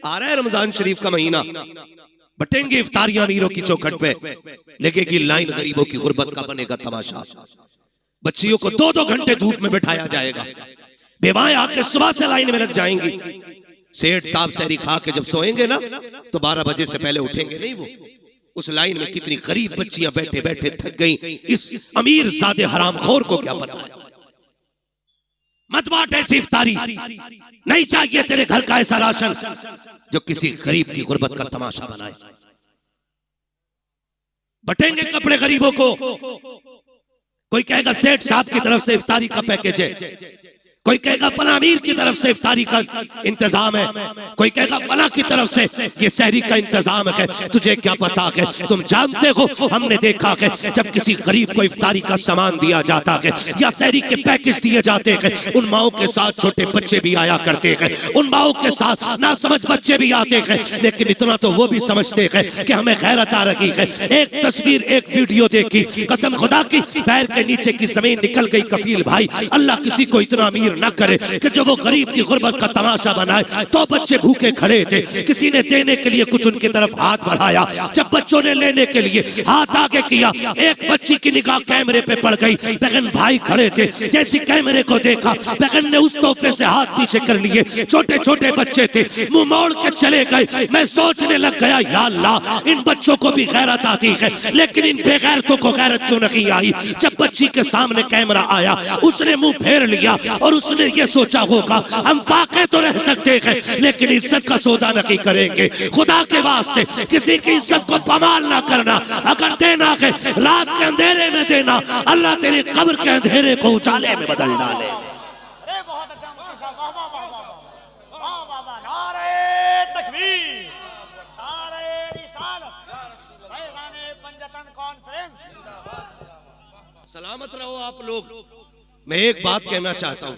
आ रहा है रमजान शरीफ का महीना, बटेंगे इफ्तारियां अमीरों की चौखट पे, लगेगी लाइन गरीबों की गुर्बत का बनेगा तमाशा। बच्चियों को 2-2 घंटे धूप में बिठाया जाएगा, बेवाएं आके सुबह से लाइन में लग जाएंगी। सेठ साहब सहरी खा के जब सोएंगे ना तो 12 बजे से पहले उठेंगे नहीं वो। उस लाइन में कितनी गरीब बच्चियां बैठे बैठे थक गई, इस अमीर ज़ादे हरामखोर को क्या पता है। मत बांट ऐसी इफ्तारी, नहीं चाहिए तेरे घर का ऐसा राशन जो किसी गरीब की गुर्बत का तमाशा बनाए। बटेंगे कपड़े गरीबों को, कोई कहेगा सेठ साहब की तरफ से इफ्तारी का पैकेज है, कोई कहेगा फला अमीर की तरफ से इफ्तारी का इंतजाम है, कोई कहेगा फला की तरफ से ये सहरी का इंतजाम है। तुझे क्या पता है, तुम जानते हो, हमने देखा है जब किसी गरीब को इफ्तारी का सामान दिया जाता है या सहरी के पैकेज दिए जाते हैं, उन माओं के साथ छोटे बच्चे भी आया करते हैं, उन माओं के साथ ना समझ बच्चे भी आते हैं, लेकिन इतना तो वो भी समझते हैं कि हमें गैरत आ रही है। एक तस्वीर, एक वीडियो देखी, कसम खुदा की पैर के नीचे की जमीन निकल गई। कफील भाई, अल्लाह किसी को इतना अमीर ना करे कि जो वो गरीब की गुर्बत का तमाशा बनाए। तो बच्चे भूखे खड़े थे, किसी ने देने के लिए कुछ उनकी तरफ हाथ बढ़ाया, जब बच्चों ने लेने के लिए हाथ आगे किया, एक बच्ची की निगाह कैमरे पे पड़ गई। बहन भाई खड़े थे, जैसे कैमरे को देखा बहन ने उस तोहफे से हाथ पीछे कर लिए। छोटे छोटे बच्चे थे, मुंह मोड़ के चले गए। मैं सोचने लग गया, या अल्लाह, इन बच्चों को भी गैरत आती है, लेकिन इन बेगैरतों को गैरत क्यों नहीं आई। जब बच्ची के सामने कैमरा आया, उसने मुंह फेर लिया और उसने ये सोचा होगा हम फाके तो रह सकते हैं लेकिन इज्जत का सौदा नहीं करेंगे। खुदा के वास्ते किसी की इज्जत को पमाल ना करना, अगर देना है रात के अंधेरे में देना, अल्लाह तेरी कब्र के अंधेरे को उजाले में बदल डाले। सलामत रहो आप लोग। मैं एक बात कहना चाहता हूं,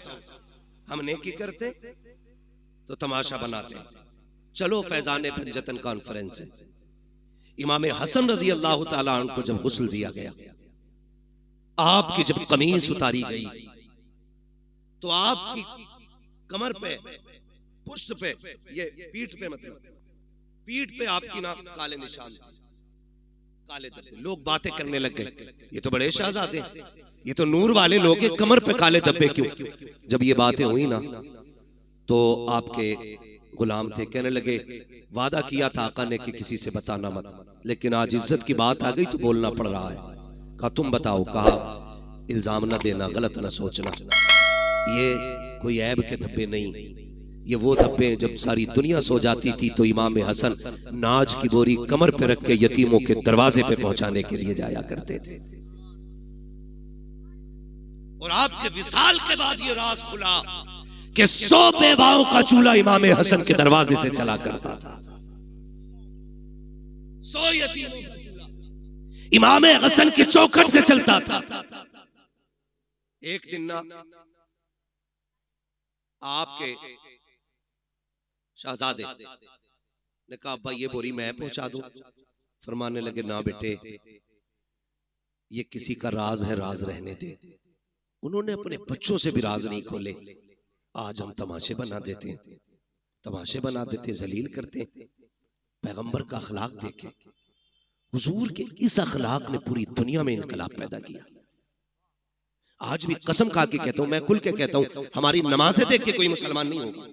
हम नेकी करते तो तमाशा बनाते। चलो फैजान पंजतन कॉन्फ्रेंस है, इमाम हसन रज़ी अल्लाह ताला अन्हु को जब गुस्ल दिया गया, आपकी जब कमीज उतारी गई तो आपकी कमर पे, पुश्त पे, ये पीठ पे, मतलब पीठ पे आपकी ना काले निशान, काले धब्बे। लोग बातें करने लग गए, ये तो बड़े शहजादे, ये तो नूर वाले लोग, कमर पे काले धब्बे क्यों। जब ये बातें हुई ना तो आपके गुलाम थे, कहने लगे वादा किया था आका ने कि किसी से बताना मत, लेकिन आज इज्जत की बात आ गई तो बोलना पड़ रहा है। कहा तुम बताओ, कहा इल्जाम न देना, गलत न सोचना, ये कोई ऐब के धब्बे नहीं, ये वो धब्बे जब सारी दुनिया सो जाती थी तो इमाम हसन नाज की बोरी कमर पे रख के यतीमों के दरवाजे पे पहुंचाने के लिए जाया करते थे। और आपके विसाल के बाद ये राज खुला कि 100 बेवाओं का चूल्हा इमाम हसन के दरवाजे से चला करता था। 100 यतीमों का चूल्हा इमाम हसन की चौखट से चलता था। एक दिन ना आपके शहजादे ने कहा अब्बा ये बोरी मैं पहुंचा दूं। फरमाने लगे ना बेटे, ये किसी का राज है, राज रहने दे। उन्होंने अपने बच्चों से भी राज नहीं खोले। आज हम तमाशे बना देते, तमाशे बना देते, जलील करते। पैगंबर का अखलाक देखे, हुजूर के इस अखलाक ने पूरी दुनिया में इनकलाब पैदा किया। आज भी कसम खा के कहता हूं, मैं खुल के कहता हूं, हमारी नमाजें देख के कोई मुसलमान नहीं होगा,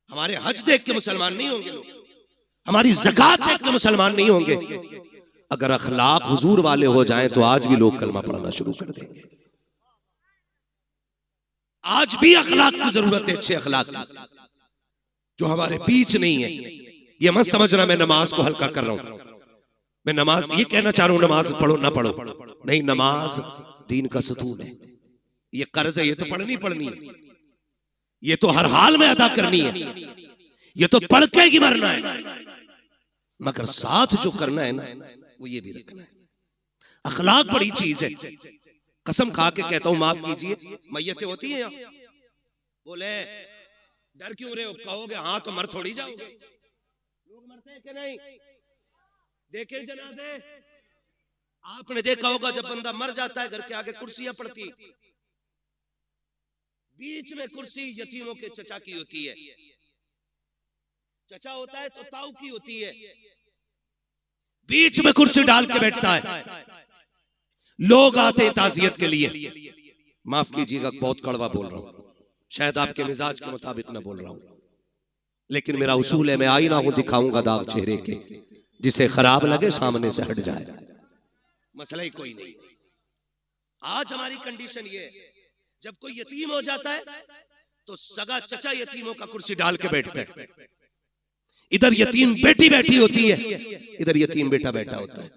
हमारे हज देख के मुसलमान नहीं होंगे लोग, हमारी ज़कात देख के मुसलमान नहीं होंगे। अगर अखलाक हुजूर वाले हो जाएं तो आज भी लोग कलमा पढ़ना शुरू कर देंगे। आज भी अखलाक की जरूरत है, अच्छे अखलाक की, जो हमारे बीच नहीं है। ये मत समझना मैं नमाज को हल्का कर रहा हूं, मैं नमाज ये कहना चाह रहा हूं नमाज पढ़ो ना पढ़ो नहीं, नमाज दीन का सतून है। ये कर्ज है, ये तो पढ़नी पढ़नी है, ये तो हर हाल में अदा करनी है, ये तो पढ़ के ही मरना है, मगर साथ जो करना है ना वो ये भी रखना है। अखलाक बड़ी चीज है। कसम खा के कहता हूं, माफ कीजिए, मैयतें होती हैं यहाँ, बोले डर क्यों रहे हो, कहोगे हाँ तो मर थोड़ी जाओगे। लोग मरते हैं कि नहीं, देखे जनाजे, आपने देखा होगा जब बंदा मर जाता है घर के आगे कुर्सियां पड़ती, बीच में कुर्सी यतीमों के चचा की होती है, चचा होता है तो ताऊ की होती है, बीच में कुर्सी डाल के बैठता है। लोग आते हैं ताजियत के लिए। माफ कीजिएगा बहुत कड़वा बोल रहा हूं, शायद आपके मिजाज के मुताबिक ना बोल रहा हूं, लेकिन मेरा उसूल है, मैं आईना हूं, दिखाऊंगा दाग चेहरे के, जिसे खराब लगे सामने से हट जाए, मसला ही कोई नहीं। आज हमारी कंडीशन ये है, जब कोई यतीम हो जाता है तो सगा चचा यतीमों का कुर्सी डाल के बैठते हैं। इधर यतीम बेटी बैठी होती है, इधर यतीम बेटा बैठा होता है,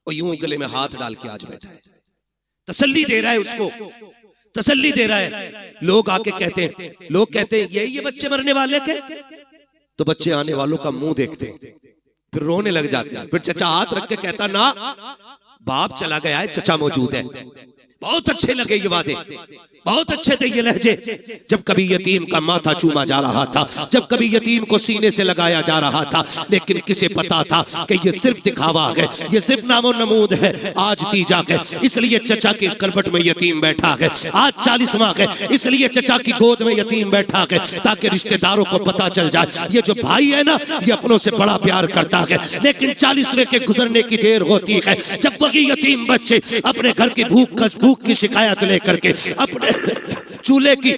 और यूं गले में हाथ डाल के आज बैठा है, तसल्ली दे रहा है उसको, तसल्ली दे रहा है। लोग आके कहते हैं, लोग कहते हैं यही ये बच्चे मरने वाले के, तो बच्चे आने वालों का मुंह देखते हैं, फिर रोने लग जाते हैं। फिर चचा हाथ रख के कहता ना, बाप चला गया है, चचा मौजूद है। बहुत अच्छे लगे ये वादे, बहुत अच्छे थे ये लहजे। जब कभी यतीम का माथा चूमा जा रहा था, जब कभी यतीम को सीने से लगाया जा रहा था, लेकिन किसे पता था कि ये सिर्फ दिखावा है, ये सिर्फ नामो नमूद है, आज तीजा है, इसलिए चचा के करबट में यतीम बैठा है। आज 40वां है, इसलिए चचा की गोद में यतीम बैठा है, ताकि रिश्तेदारों को पता चल जाए ये जो भाई है ना, ये अपनों से बड़ा प्यार करता है। लेकिन 40वें के गुजरने की देर होती है, जब वही यतीम बच्चे अपने घर की भूख की शिकायत लेकर के, अपने चूल्हे की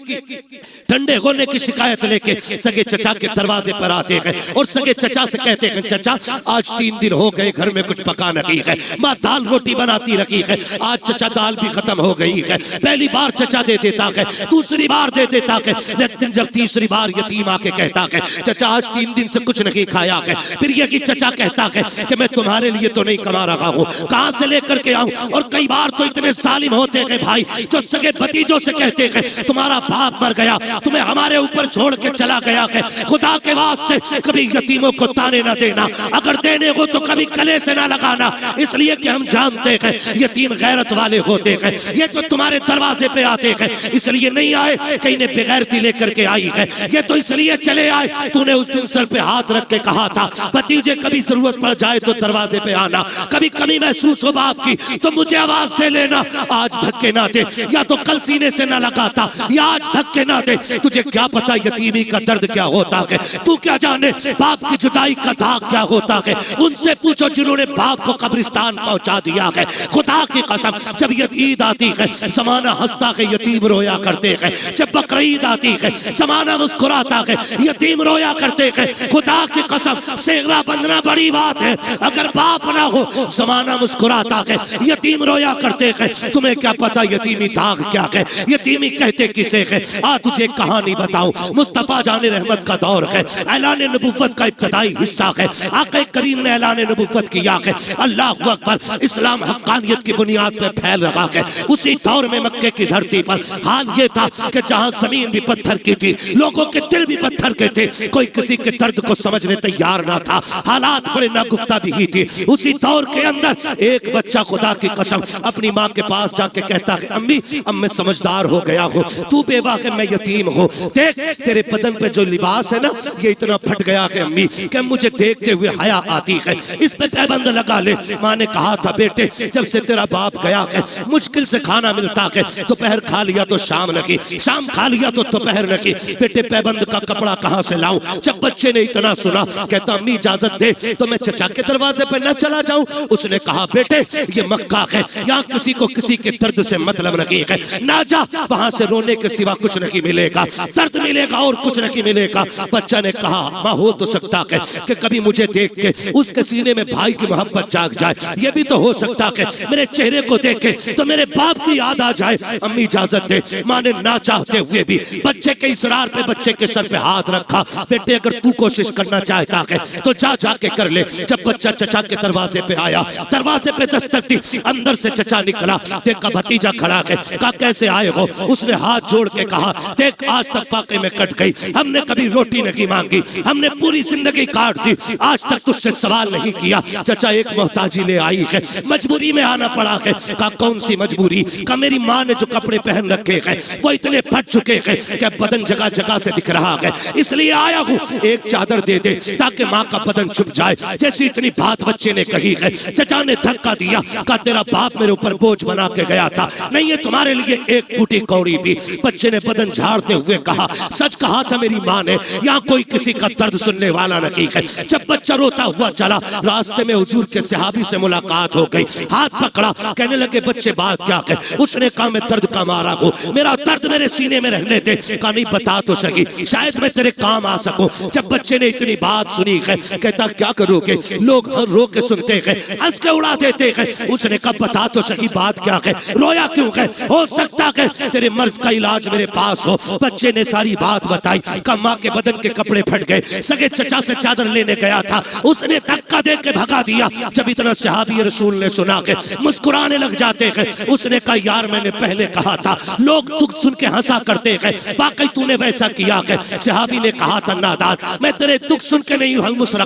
ठंडे होने की शिकायत लेके सगे चचा के दरवाजे पर आते हैं और सगे चचा से कहते हैं, चचा आज 3 दिन हो गए घर में कुछ पका नहीं है, माँ दाल रोटी बनाती रखी है, आज चचा दाल भी खत्म हो गई है। पहली बार चचा दे देता है, दूसरी बार दे देता है, लेकिन जब तीसरी बार यतीम आके कहता है चचा आज 3 दिन से कुछ नहीं खाया है, फिर यही चचा कहता है कि मैं तुम्हारे लिए तो नहीं कमा रहा हूँ, कहां से लेकर के आऊं। और कई बार तो इतने जालिम होते हैं भाई, जो सगे भतीजों से कहते हैं तुम्हारा बाप मर गया, तुम्हें हमारे ऊपर छोड़ के चला गया है, खुदा के वास्ते कभी यतीमों को ताने ना देना, अगर देने हो तो कभी गले से ना लगाना, इसलिए कि हम जानते हैं यतीम गैरत वाले होते हैं। ये जो तुम्हारे दरवाजे पे आते हैं इसलिए नहीं आए कि इन्हें बेगैरती लेकर के आई है, ये तो इसलिए चले आए, तूने उस दिन सर पे हाथ रख के कहा था भतीजे कभी जरूरत पड़ जाए तो दरवाजे पे आना, कभी कमी महसूस हो बाप की तो मुझे आवाज दे लेना। आज धक्के ना दे, या तो कल सीने से ना लगाता, या आज धक्के ना दे, तुझे क्या पता यतीमी का दर्द क्या होता है, तू क्या जाने बाप की जुदाई का दाग क्या होता है। उनसे पूछो जिन्होंने बाप को कब्रिस्तान पहुंचा दिया है। खुदा की कसम जब ईद आती है जमाना हंसता है, यतीम रोया करते हैं, जब बकरीद आती है जमाना मुस्कुराता है, यतीम रोया करते हैं। खुदा की कसम सेगरा बंधना बड़ी बात है, अगर बाप ना हो जमाना मुस्कुराता है, यतीम रोया करते हैं। तुम्हें क्या पता यतीमी दाग क्या है, यतीमी कहते किसे है। आ तुझे कहानी बताऊं, मुस्तफा जाने रहमत का दौर है, ऐलान नबुव्वत का इब्तदाई हिस्सा है, आक़ा करीम ने ऐलान नबुव्वत किया है, अल्लाहु अकबर, इस्लाम हक्कानियत की बुनियाद पर फैल रहा है। उसी दौर में मक्के की धरती पर हाल ये था कि जहां जमीन भी पत्थर की थी, लोगों के दिल भी पत्थर के थे, कोई किसी के दर्द को समझने तैयार ना था, हालात बड़े नागुफ्ता भी ही थी। उसी दौर के अंदर एक बच्चा खुदा की कसम अपनी माँ के पास जाके कहता है अम्मी अब मैं समझदार हो गया हूँ, तू बेवा है मैं यतीम हूँ, देख तेरे बदन पे जो लिबास है ना ये इतना फट गया है अम्मी कि मुझे देखते हुए हया आती है, इस पे पैबंद लगा ले। माँ ने कहा था बेटे जब से तेरा बाप गया है मुश्किल से खाना मिलता है, दोपहर खा लिया तो शाम नहीं, शाम खा लिया तो दोपहर नहीं, बेटे पैबंद का कपड़ा कहाँ से लाऊं। जब बच्चे ने इतना सुना कहता अम्मी इजाजत दे तो मैं चचा के दरवाजे पर न चला जाऊं। उसने कहा बेटे ये मक्का है, यहाँ किसी को किसी के दर्द से मतलब नहीं है, ना जा, वहां से रोने के सिवा कुछ नहीं मिलेगा, दर्द मिलेगा और कुछ नहीं मिलेगा। बच्चा ने कहा माँ हो तो सकता है कि कभी मुझे देख के उसके सीने में भाई की मोहब्बत जाग जाए, ये भी तो हो सकता है मेरे चेहरे को देखे तो मेरे बाप की याद आ जाए। अम्मी इजाजत दे। माँ ने ना चाहते हुए भी बच्चे के इसरार पे बच्चे के सर पे हाथ रखा, बेटे अगर तू कोशिश करना चाहता है तो जा जाके कर ले। जब बच्चा चचा के दरवाजे पे आया, दरवाजे पे दस्तक दी, अंदर से चचा निकला, देखा भतीजा खड़ा है, कहा कैसे आए हो। उसने हाथ जोड़ के कहा देख आज तक फाके में कट गई, हमने कभी रोटी नहीं मांगी, हमने पूरी जिंदगी काट दी, आज तक तुझसे सवाल नहीं किया। चचा एक मोहताजी ले आई है, मजबूरी में आना पड़ा है। कहा कौन सी मजबूरी। कहा मेरी माँ ने जो कपड़े पहन रखे हैं वो इतने फट चुके हैं कि बदन जगह जगह से दिख रहा है, इसलिए आया हूँ एक चादर दे दे ताकि माँ का बदन छुप जाए। जैसी इतनी बात बच्चे ने कही है, चचा ने धक्का दिया, कहा तेरा बाप मेरे ऊपर बोझ बना के गया था, नहीं ये तुम्हारे लिए एक फूटी कौड़ी भी। बच्चे ने बदन झाड़ते हुए कहा, सच कहा था मेरी माँ ने, यहाँ कोई किसी का दर्द सुनने वाला नहीं है। जब बच्चा रोता हुआ चला, रास्ते में हुजूर के सहाबी से मुलाकात हो गई, हाथ पकड़ा, कहने लगे बच्चे बात क्या है? उसने कहा मैं दर्द का मारा हूँ, मेरा दर्द मेरे सीने में रहने दे। कहा नहीं बता तो सही, शायद मैं तेरे काम आ सकूं। जब बच्चे ने इतनी बात सुनी है, कहता क्या करोगे? लोग रो के सुनते हैं, हंस के उड़ा देते हैं। उसने कहा बता तो सही बात क्या है, रोया क्यों है? हो सकता है तेरे मर्ज का इलाज मेरे पास हो। बच्चे ने सारी बात बताई। कहा माँ के बदन के कपड़े फट गए, सगे चचा से चादर लेने गया था, उसने धक्का दे के भगा दिया। जब इतना सहाबी रसूल ने सुना के मुस्कुराने लग जाते हैं। उसने कहा यार मैंने पहले कहा था, लोग दुख सुन के हंसा करते हैं, वाकई तूने वैसा किया है। सहाबी ने कहा था नादान, मैं तेरे दुख सुन के नहीं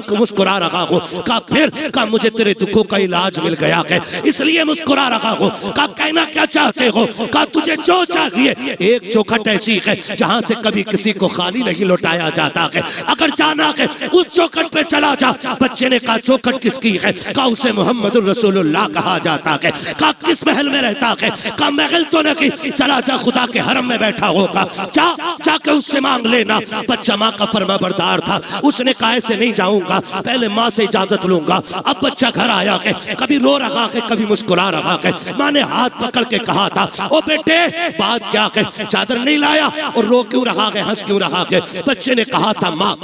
मुस्कुरा रहा हूँ। कहा फिर? कहा मुझे तेरे दुखों का इलाज मिल गया है, इसलिए मुस्कुरा रहा हूँ। कहा कहना क्या चाहते हो? कहा तुझे जो चाहिए। एक चौखट ऐसी है जहां से कभी किसी को खाली नहीं लौटाया जाता है, अगर जाना है उस चौखट पे चला जा। बच्चे ने कहा चौखट किसकी है? कहा उसे मोहम्मद रसूलुल्लाह कहा जाता है। कहा किस महल में रहता है? कहा महल तो नहीं, चला जा खुदा के हरम में बैठा होगा, जा जाके उससे मांग लेना। बच्चा माँ का फर्मा बरदार था, उसने कहा ऐसे नहीं जाऊंगा, पहले माँ से इजाजत लूंगा। अब बच्चा घर आया है, कभी रो रहा है कभी मुस्कुरा रहा है। माँ ने हाथ पकड़ के कहा था ओ बेटे बात क्या है, चादर नहीं लाया और रो क्यों रहा है, हंस क्यों रहा है? बच्चे ने कहा था माँ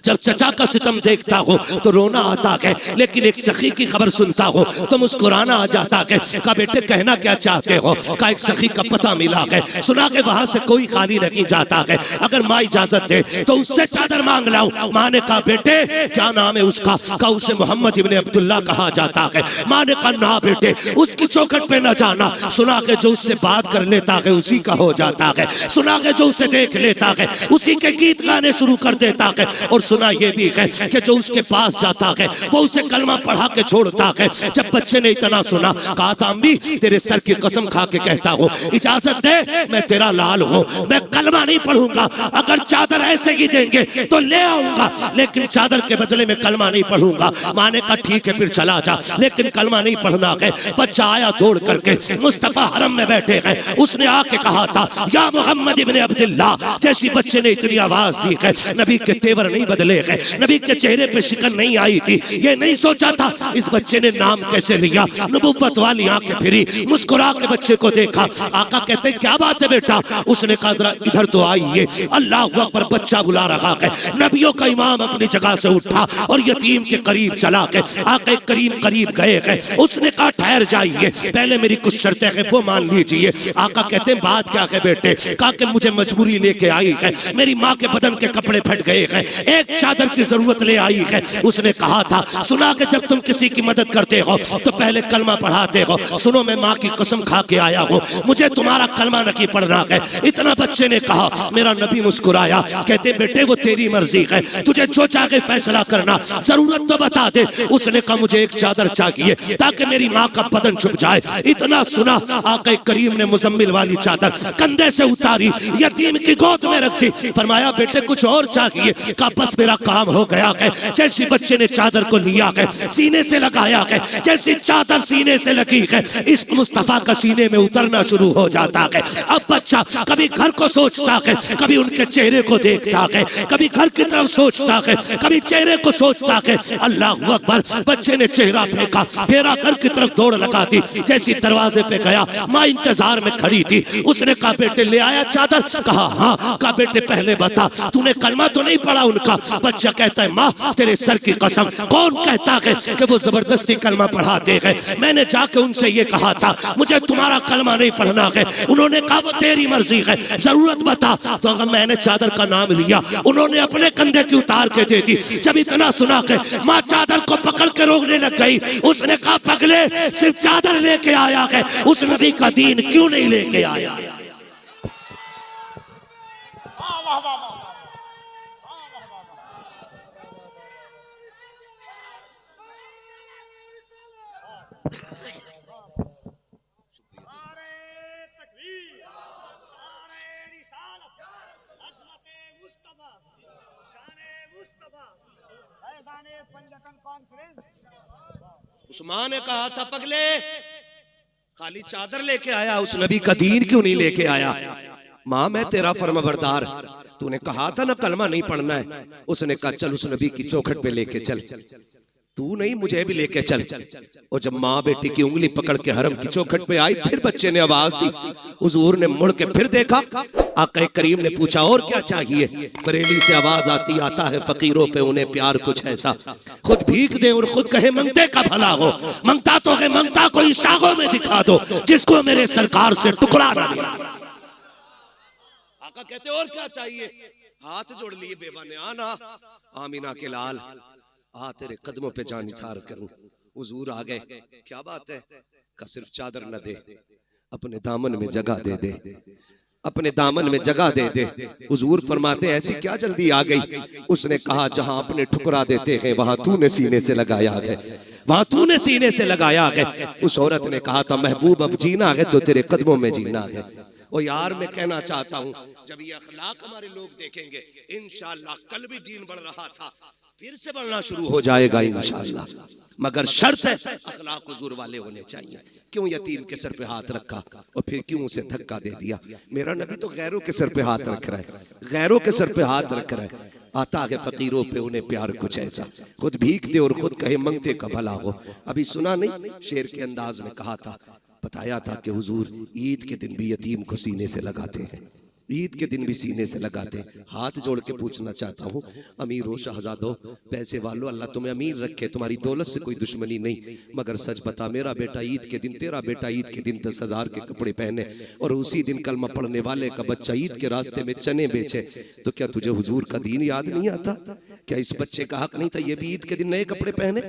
जब चचा का सितम देखता हो तो रोना आता है, लेकिन एक सखी की खबर सुनता हो तो मुस्कुराना आ जाता है। कहा बेटे कहना क्या चाहते हो? कहा एक सखी का पता मिला है, सुना के वहां से कोई खाली नहीं जाता है, अगर माँ इजाजत दे तो उससे चादर मांग लाऊं। माँ ने कहा बेटे क्या नाम है उसका? कहा उसे मोहम्मद इब्ने अब्दुल्ला कहा जाता है। माँ ने कहा ना बेटे उसकी चौखट पे न जाना, सुना के जो उससे बात कर लेता है उसी का हो जाता है, सुना के जो उसे देख लेता है उसी के गीत गाने शुरू कर देता है, और सुना ये भी है कि जो उसके पास जाता है वो उसे कलमा पढ़ा के छोड़ता है। जब बच्चे ने इतना सुना कहा था अम्मी तेरे सर की कसम खा के कहता हूँ इजाजत दे, मैं तेरा लाल हूँ, मैं कलमा नहीं पढ़ूंगा, अगर चादर ऐसे ही देंगे तो ले आऊंगा, लेकिन चादर के बदले में कलमा नहीं पढ़ूंगा। माँ ने कहा ठीक है फिर चला जा, लेकिन कलमा नहीं पढ़ना है। बच्चा आया दौड़ करके, मुस्तफा हरम में बैठे हैं, उसने आके कहा था या मोहम्मद इब्ने अब्दुल्ला। जैसी बच्चे ने इतनी आवाज दी है, नबी के तेवर नहीं बदले हैं, नबी के चेहरे पे शिकन नहीं आई थी, ये नहीं सोचा था इस बच्चे ने नाम कैसे लिया। नबुव्वत वाली आंखें फिरी, मुस्कुरा के बच्चे को देखा। आका कहते क्या बात है बेटा? उसने कहा जरा इधर तो आइए, अल्लाह अकबर। बच्चा बुला रहा है, नबियों का इमाम अपनी जगह से उठा और यतीम के करीब चला के आके करीब गए हैं। उसने कहा ठहर जाइए, पहले मेरी कुछ शर्तें हैं वो मान लीजिए। आका कहते हैं बात क्या है बेटे? कहा कि मुझे मजबूरी लेके आई है, मेरी माँ के बदन के कपड़े फट गए हैं, एक चादर की जरूरत ले आई है। उसने कहा था सुना कि जब तुम किसी की मदद करते हो तो पहले कलमा पढ़ाते हो, सुनो मैं माँ की कसम खा के आया हूँ, मुझे तुम्हारा कलमा नहीं पढ़ना है। इतना बच्चे ने कहा। मेरा नबी मुस्कुराया, कहते बेटे वो तेरी मर्जी है, तुझे जो चाहे फैसला करना, जरूरत तो बता दे। उसने कहा मुझे एक चादर चाहिए ताकि मेरी माँ का बदन छुप जाए। इतना सुना आका करीम ने मुजम्मिल वाली चादर कंधे से उतारी, यतीम की गोद में रख दी। फरमाया बेटे कुछ और चाहिए? कहा बस मेरा काम हो गया है। जैसे बच्चे ने चादर को लिया है, सीने से लगाया है, जैसी चादर सीने से लगी है, इस मुस्तफा का सीने में उतरना शुरू हो जाता है। अब बच्चा कभी घर को सोचता है, कभी उनके चेहरे को देखता है, कभी घर की तरफ सोचता है, कभी चेहरे को सोचता है। अल्लाह अकबर। बच्चे ने चेहरा फेंका, फेरा घर की तरफ दौड़ लगा दी। जैसी दरवाजे पे गया, माँ इंतजार में खड़ी थी। उसने कहा बेटे ले आया चादर? कहा हाँ। कहा बेटे पहले बता तूने कलमा तो नहीं पढ़ा उनका? बच्चा कहता है माँ तेरे सर की कसम, कौन कहता है कि वो जबरदस्ती कलमा पढ़ाते हैं? मैंने जाके उनसे ये कहा था मुझे तुम्हारा कलमा नहीं पढ़ना है, उन्होंने कहा वो तेरी मर्जी है, जरूरत बता। तो अगर मैंने चादर का नाम लिया, उन्होंने अपने कंधे की उतार के दे दी। जब इतना सुना के माँ चादर को पकड़ के रोकने लग गई। उसने कहा पगले सिर्फ चादर लेके आया है, उस नबी का दीन क्यों नहीं लेके आया? उस्मान ने कहा था पगले खाली चादर लेके आया, उस नबी का दीन क्यों नहीं लेके आया? माँ मैं तेरा फर्माबरदार, तूने कहा था ना कलमा नहीं पढ़ना है। उसने कहा चल उस नबी की चौखट पे लेके चल, तू नहीं मुझे भी लेके चल। और जब माँ बेटी की उंगली पकड़ के हरम की चौखट पे आई, फिर बच्चे ने आवाज दी, हुजूर ने मुड़ के फिर देखा, आका करीम ने पूछा और क्या चाहिए? बरेली से आवाज आती, आता है फकीरों पे उन्हें प्यार कुछ ऐसा, खुद भीख दे और खुद कहे मंगते का भला हो। मंगता तो है, मंगता कोई शाखों में दिखा दो जिसको मेरे सरकार से टुकड़ा ना मिला। आका कहते और क्या चाहिए? हाथ जोड़ लिए बेवा ने, आना आमीना के लाल, आ तेरे कदमों पे जान निसार करूं। हुजूर आ गए, क्या बात है? का सिर्फ चादर न दे, अपने दामन में जगह दे दे, अपने दामन में जगह दे दे। हुजूर फरमाते ऐसी क्या जल्दी आ गई? उसने कहा जहां अपने ठुकरा देते हैं वहां तूने सीने से लगाया है, वहां तूने सीने से लगाया है। उस औरत ने कहा था महबूब अब जीना है तो तेरे कदमों में जीना है। ओ यार मैं कहना चाहता हूं, जब ये अखलाक हमारे लोग देखेंगे इंशाअल्लाह, कल भी दीन बढ़ रहा था फिर से बढ़ना शुरू हो जाएगा इंशाअल्लाह, मगर शर्त है अखलाक हुजूर वाले होने चाहिए। क्यों यतीम के सर पे हाथ रखा और फिर क्यों उसे धक्का दे दिया? मेरा नबी तो गैरों के सर पे हाथ रख रहा है, गैरों के सर पे हाथ रख रहा है। आता है फकीरों पे उन्हें प्यार कुछ ऐसा, खुद भीख दे और खुद कहे मंगते का भला हो। अभी सुना नहीं, शेर के अंदाज में कहा था, बताया था कि हुजूर ईद के दिन भी यतीम को सीने से लगाते हैं, ईद के दिन भी सीने से लगाते। हाथ जोड़ के पूछना चाहता हूँ अमीरों शहजादों पैसे वालों, अल्लाह तुम्हें अमीर रखे, तुम्हारी दौलत से कोई दुश्मनी नहीं, मगर सच बता मेरा बेटा ईद के दिन, तेरा बेटा ईद के दिन 10,000 के कपड़े पहने और उसी दिन कलमा पढ़ने वाले का बच्चा ईद के रास्ते में चने बेचे, तो क्या तुझे हुजूर का दीन याद नहीं आता? क्या इस बच्चे का हक नहीं था ये भी ईद के दिन नए कपड़े पहने?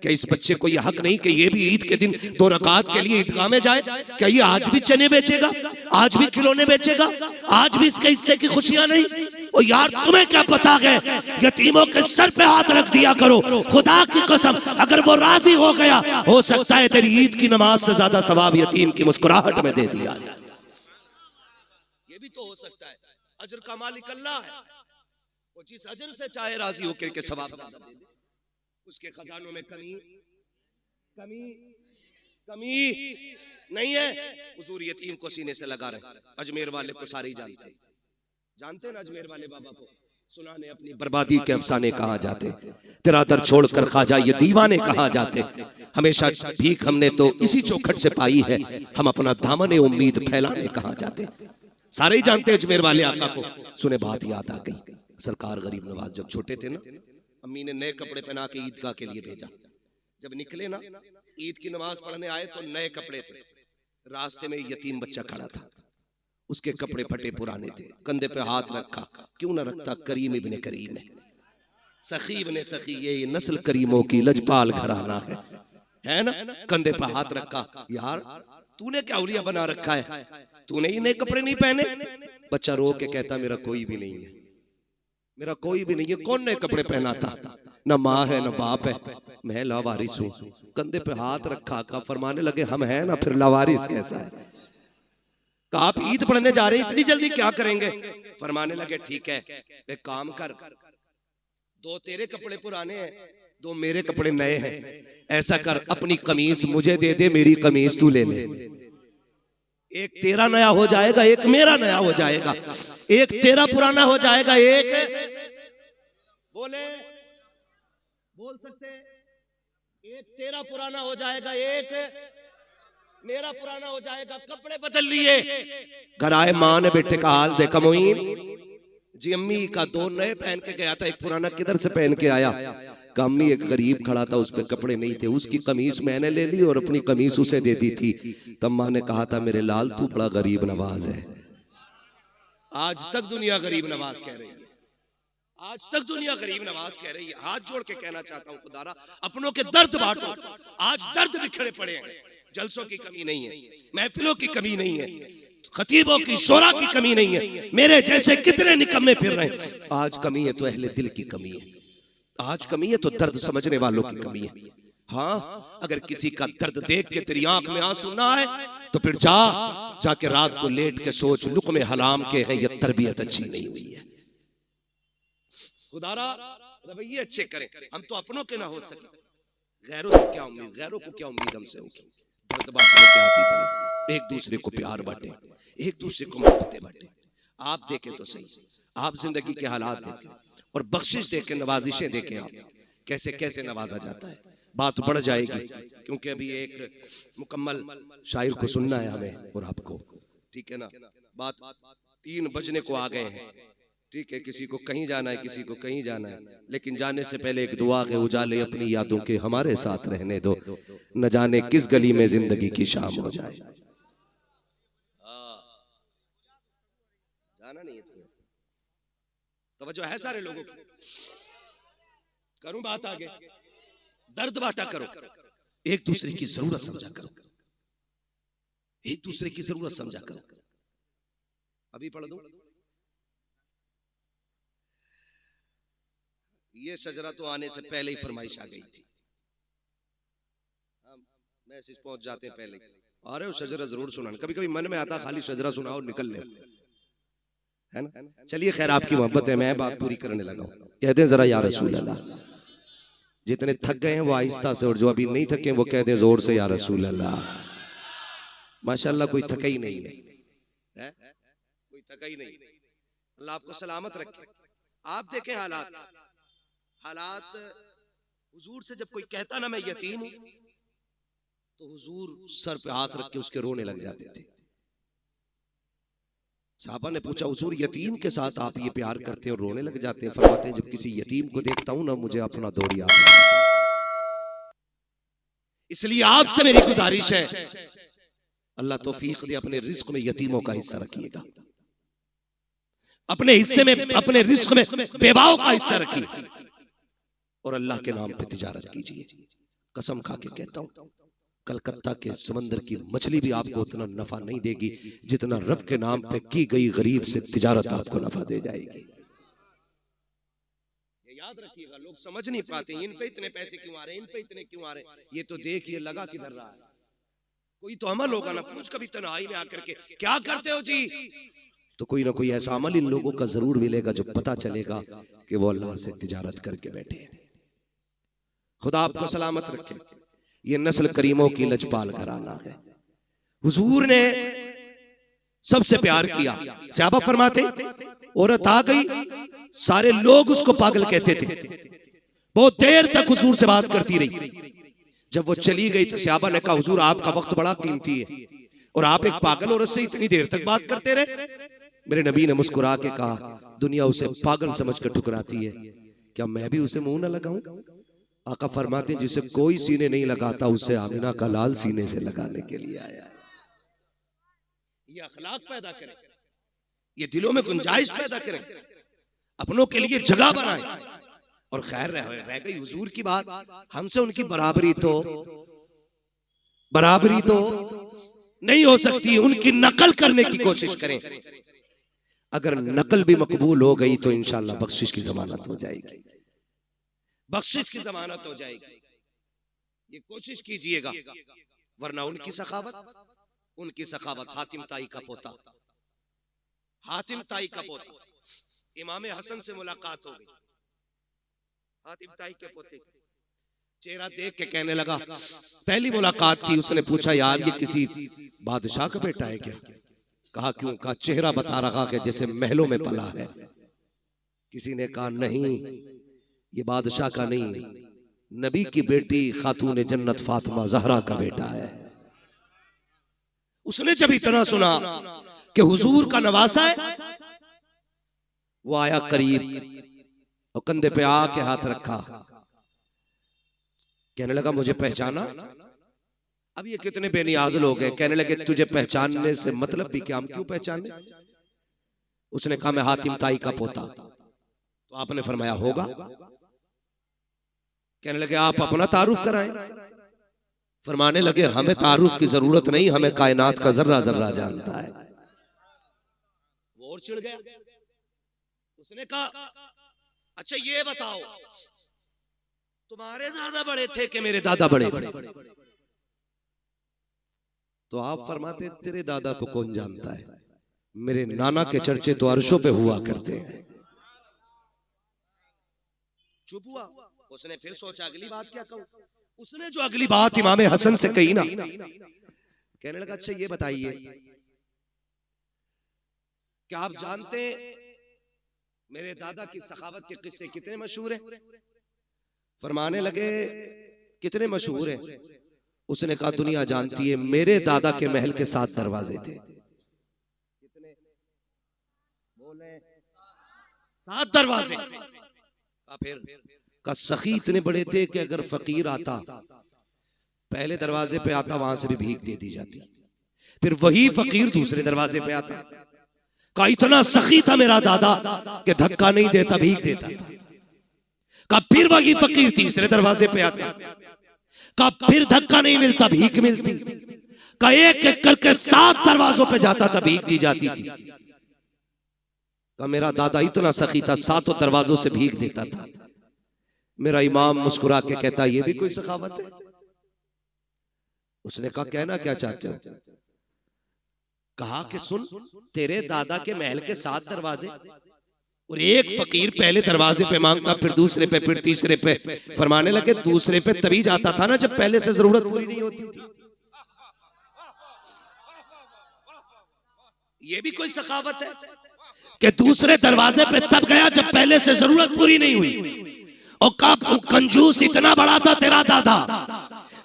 क्या इस बच्चे को यह हक नहीं कि ये भी ईद के दिन 2 रकात के लिए ईदगाह में जाए? क्या ये आज भी चने बेचेगा, आज भी खिलौने बेचेगा, आज भी इसके हिस्से की खुशियां नहीं? ओ यार तुम्हें क्या पता है, यतीमों के सर पे हाथ रख दिया करो, खुदा की कसम अगर वो राजी हो गया हो सकता है तेरी ईद की नमाज से ज्यादा सवाब यतीम की मुस्कुराहट में दे दिया। ये भी तो हो सकता है, अजर का मालिक अल्लाह है, वो जिस अजर से चाहे राजी होकर के सवाब दे दे। उसके खजानों में कमी कमी कमी नहीं है। हुजूर यतीम को सीने से लगा रहे। अजमेर वाले को सारे जानते, जानते ना अजमेर वाले बाबा को, सुनाने अपनी बर्बादी के अफसाने कहा जाते, तेरा दर छोड़कर खाजा ये दीवाने कहा जाते। हमेशा भीख हमने तो इसी चौखट से पाई है, हम अपना दामन उम्मीद फैलाने कहा जाते। सारे ही जानते अजमेर वाले आका को। सुने बात याद आ गई, सरकार गरीब नवाज जब छोटे थे ना, अम्मी ने नए कपड़े पहना के ईदगाह के लिए भेजा। जब निकले ना ईद की नमाज पढ़ने आए तो नए कपड़े थे, रास्ते में यतीम बच्चा खड़ा था, उसके कपड़े फटे पुराने थे, कंधे पे हाथ रखा, क्यों ना रखता, करीम इब्ने करीम है, सखी इब्ने सखी, ये नस्ल करीमों की लजपाल घराना है ना। कंधे पे हाथ रखा, यार तूने क्या उलिया बना रखा है, तूने ही नए कपड़े नहीं पहने? बच्चा रो के कहता मेरा कोई भी नहीं है, मेरा कोई भी नहीं है, कौन नए कपड़े पहना था? ना माँ है ना बाप है, मैं लावारिस हूँ। कंधे पे हाथ रखा का फरमाने लगे हम हैं ना, फिर लावारिस कैसा है? कहा आप ईद पढ़ने जा रहे हैं, इतनी जल्दी क्या करेंगे? फरमाने लगे ठीक है एक काम कर, 2 तेरे कपड़े पुराने हैं, 2 मेरे कपड़े नए हैं, ऐसा कर अपनी कमीज मुझे दे दे, मेरी कमीज तू ले ले, एक तेरा नया हो जाएगा, एक मेरा नया हो जाएगा, एक तेरा पुराना हो जाएगा, एक बोल सकते, एक तेरा पुराना हो जाएगा, एक मेरा पुराना हो जाएगा। कपड़े बदल लिए, घर आए, माँ ने बेटे का हाल देखा, मोइन जी अम्मी का 2 नए पहन के गया था, एक पुराना किधर से पहन के आया? अम्मी एक गरीब खड़ा था, उस पे कपड़े नहीं थे, उसकी कमीज मैंने ले ली और अपनी कमीज उसे दे दी थी। तब माँ ने कहा था मेरे लाल तू बड़ा गरीब नवाज है। आज तक दुनिया गरीब नवाज कह रही है, आज तक दुनिया गरीब नवाज कह रही है। हाथ जोड़ के कहना चाहता हूँ खुदारा अपनों के दर्द बांटो, आज दर्द बिखरे पड़े हैं, जलसों की कमी नहीं है, महफिलों की कमी नहीं है, खतीबों की शोरा की कमी नहीं है, मेरे जैसे कितने निकम्मे फिर रहे हैं। आज कमी है तो अहले दिल की कमी है, आज कमी है तो दर्द समझने वालों की कमी है। हाँ अगर किसी का दर्द देख के तेरी आंख में आंसू ना आए तो फिर जाके रात को लेट के सोच लुक़्मे हलाम के है, ये तरबियत अच्छी नहीं हुई है। खुदारा रवैये अच्छे करें, हम तो अपनों के ना हो सके, गैरों से क्या उम्मीद, गैरों को क्या उम्मीद हमसे होगी? दर्द बांटने के आदी बने, एक दूसरे को प्यार बांटे, एक दूसरे को मोहब्बतें बांटे। आप देखें तो सही, आप जिंदगी के हालात देखें और बख्शिश देखें, नवाजिशें देखें, आप कैसे कैसे नवाजा जाता है। बात बढ़ जाएगी क्योंकि अभी एक मुकम्मल शायर को सुनना है हमें और आपको, ठीक है ना। बात 3 बजने को आ गए हैं, ठीक है। किसी को कहीं जाना है, किसी को कहीं जाना है, लेकिन जाने से पहले एक दुआ के उजाले अपनी यादों के हमारे साथ रहने दो, न जाने किस गली में जिंदगी की शाम हो जाए। जाना नहीं है तवज्जो है सारे लोगों की। करूं बात आगे, दर्द बांटा करो, एक दूसरे की जरूरत समझा करो, एक दूसरे की जरूरत समझा करो। अभी पढ़ दो, ये शजरा तो आने से पहले ही फरमाइश आ गई थी, मैसेज पहुंच जाते हैं पहले। अरे वो शजरा जरूर सुनाना, कभी कभी मन में आता खाली शजरा सुनाओ निकल ले, है ना। चलिए खैर, आपकी मोहब्बत है, मैं बात पूरी करने लगा हूं। कहते हैं जरा या रसूल अल्लाह, जितने थक गए हैं वो आहिस्ता से, और जो अभी नहीं थके वो कहते हैं जोर से या रसूल अल्लाह। माशाअल्लाह कोई थका ही नहीं है, कोई थका ही नहीं। अल्लाह आपको सलामत रखे। आप देखें हालात हुजूर से जब कोई कहता ना मैं यतीम हूं, तो हुजूर सर पे हाथ रख के उसके रोने लग जाते थे। साहबा ने पूछा हुजूर यतीम के साथ आप ये प्यार करते हैं और रोने लग जाते हैं? फरमाते हैं जब किसी यतीम को देखता हूं ना मुझे अपना दौड़ याद आता है। इसलिए आपसे मेरी गुजारिश है, अल्लाह तौफीक दे, अपने रिस्क में यतीमों का हिस्सा रखिएगा, अपने हिस्से में, अपने रिस्क में बेवाओं का हिस्सा रखिए, और अल्लाह के नाम पे तिजारत कीजिए। कसम खा के कहता हूं, कलकत्ता के समंदर की मछली भी आपको उतना नफा नहीं देगी जितना रब के नाम पे की गई गरीब से तिजारत आपको नफा दे जाएगी। ये याद रखिएगा, लोग समझ नहीं पाते इन पे इतने पैसे क्यों आ रहे हैं, इन पे इतने क्यों आ रहे हैं। ये तो देखिए लगा किधर रहा है, कोई तो अमल होगा ना। पूछ कभी तन्हाई में आकर के क्या करते हो जी, तो कोई ना कोई ऐसा अमल इन लोगों का जरूर मिलेगा जो पता चलेगा कि वो अल्लाह से तिजारत करके बैठे हैं। खुदा आपको सलामत रखे। ये नस्ल करीमों की लजपाल घराना है। हुजूर ने सबसे प्यार किया। सहाबा फरमाते औरत आ गई, सारे लोग उसको पागल कहते थे, बहुत देर तक हुजूर से बात करती रही। जब वो चली गई तो सहाबा ने कहा हुजूर आपका वक्त बड़ा कीमती है और आप एक पागल औरत से इतनी देर तक बात करते रहे। मेरे नबी ने मुस्कुरा के कहा दुनिया उसे पागल समझकर ठुकराती है, क्या मैं भी उसे मुंह न लगाऊं? आका फरमाते हैं जिसे कोई सीने नहीं लगाता उसे आमिना का लाल सीने से लगाने के लिए आया है। ये अखलाक पैदा करें, ये दिलों में गुंजाइश पैदा करें, अपनों के लिए जगह बनाएं। और खैर रह गई हुजूर की बात, हमसे उनकी बराबरी तो नहीं हो सकती, उनकी नकल करने की कोशिश करें। अगर नकल भी मकबूल हो गई तो इंशाअल्लाह बख्शिश की जमानत हो जाएगी, बख्शिश की जमानत हो जाएगी। ये कोशिश कीजिएगा, वरना उनकी सखावत हातिम ताई का पोता, हातिम ताई का पोता इमाम हसन से मुलाकात हो गई। हातिम ताई के पोते चेहरा देख के कहने लगा, पहली मुलाकात थी, उसने पूछा यार ये किसी बादशाह का बेटा है क्या? कहा क्यों? कहा चेहरा बता रहा है जैसे महलों में पला है। किसी ने कहा नहीं ये बादशाह का नहीं, नबी की बेटी खातून जन्नत फातिमा ज़हरा का बेटा है। उसने जब इतना सुना कि हुजूर का नवासा है, वो आया करीब और कंधे पे आके हाथ रखा, कहने लगा मुझे पहचाना? अब ये कितने बेनियाज लोग हैं, कहने लगे तुझे पहचानने से मतलब भी क्या, हम क्यों पहचाने? उसने कहा मैं हातिम ताई का पोता। तो आपने फरमाया होगा? कहने लगे आप अपना तारुफ कराएं। फरमाने लगे हमें तारुफ की जरूरत नहीं, हमें कायनात का जर्रा जर्रा जानता है। वो और चिढ़ गया। उसने कहा अच्छा ये बताओ तुम्हारे दादा बड़े थे कि मेरे दादा बड़े थे? तो आप फरमाते तेरे दादा को कौन जानता है, मेरे नाना के चर्चे तो अर्शों पे हुआ करते हैं। चुप हुआ। उसने फिर सोचा अगली बात क्या कहूं। उसने जो अगली बात इमाम हसन से कही ना, कहने लगा अच्छा ये बताइए क्या आप जानते हैं मेरे दादा की सखावत के किस्से कितने मशहूर हैं? फरमाने लगे कितने मशहूर हैं? उसने कहा दुनिया जानती है, मेरे दादा के महल के 7 दरवाजे थे। कितने बोले? 7 दरवाजे। फिर का सखी इतने बड़े थे कि अगर फकीर आता पहले दरवाजे पे आता, वहां से भी भीख दे दी जाती, फिर वही फकीर दूसरे दरवाजे पे आता। का इतना सखी था मेरा दादा कि धक्का नहीं देता, भीख देता था। का फिर वही फकीर तीसरे दरवाजे पे आता, का फिर धक्का नहीं मिलता, भीख मिलती। का एक एक करके 7 दरवाजों पे जाता था, भीख दी जाती थी। का मेरा दादा इतना सखी था, 7 दरवाजों से भीख देता था। मेरा इमाम मुस्कुरा के कहता ये भी कोई सखावत है? उसने कहा कहना क्या चाहते हो? कहा कि सुन, तेरे दादा के महल के 7 दरवाजे और एक फकीर पहले दरवाजे पे मांगता, फिर दूसरे पे, फिर तीसरे पे। फरमाने लगे दूसरे पे तभी जाता था ना जब पहले से जरूरत पूरी नहीं होती थी। ये भी कोई सखावत है कि दूसरे दरवाजे पे तब गया जब पहले से जरूरत पूरी नहीं हुई। और कब कंजूस इतना बड़ा था तेरा दादा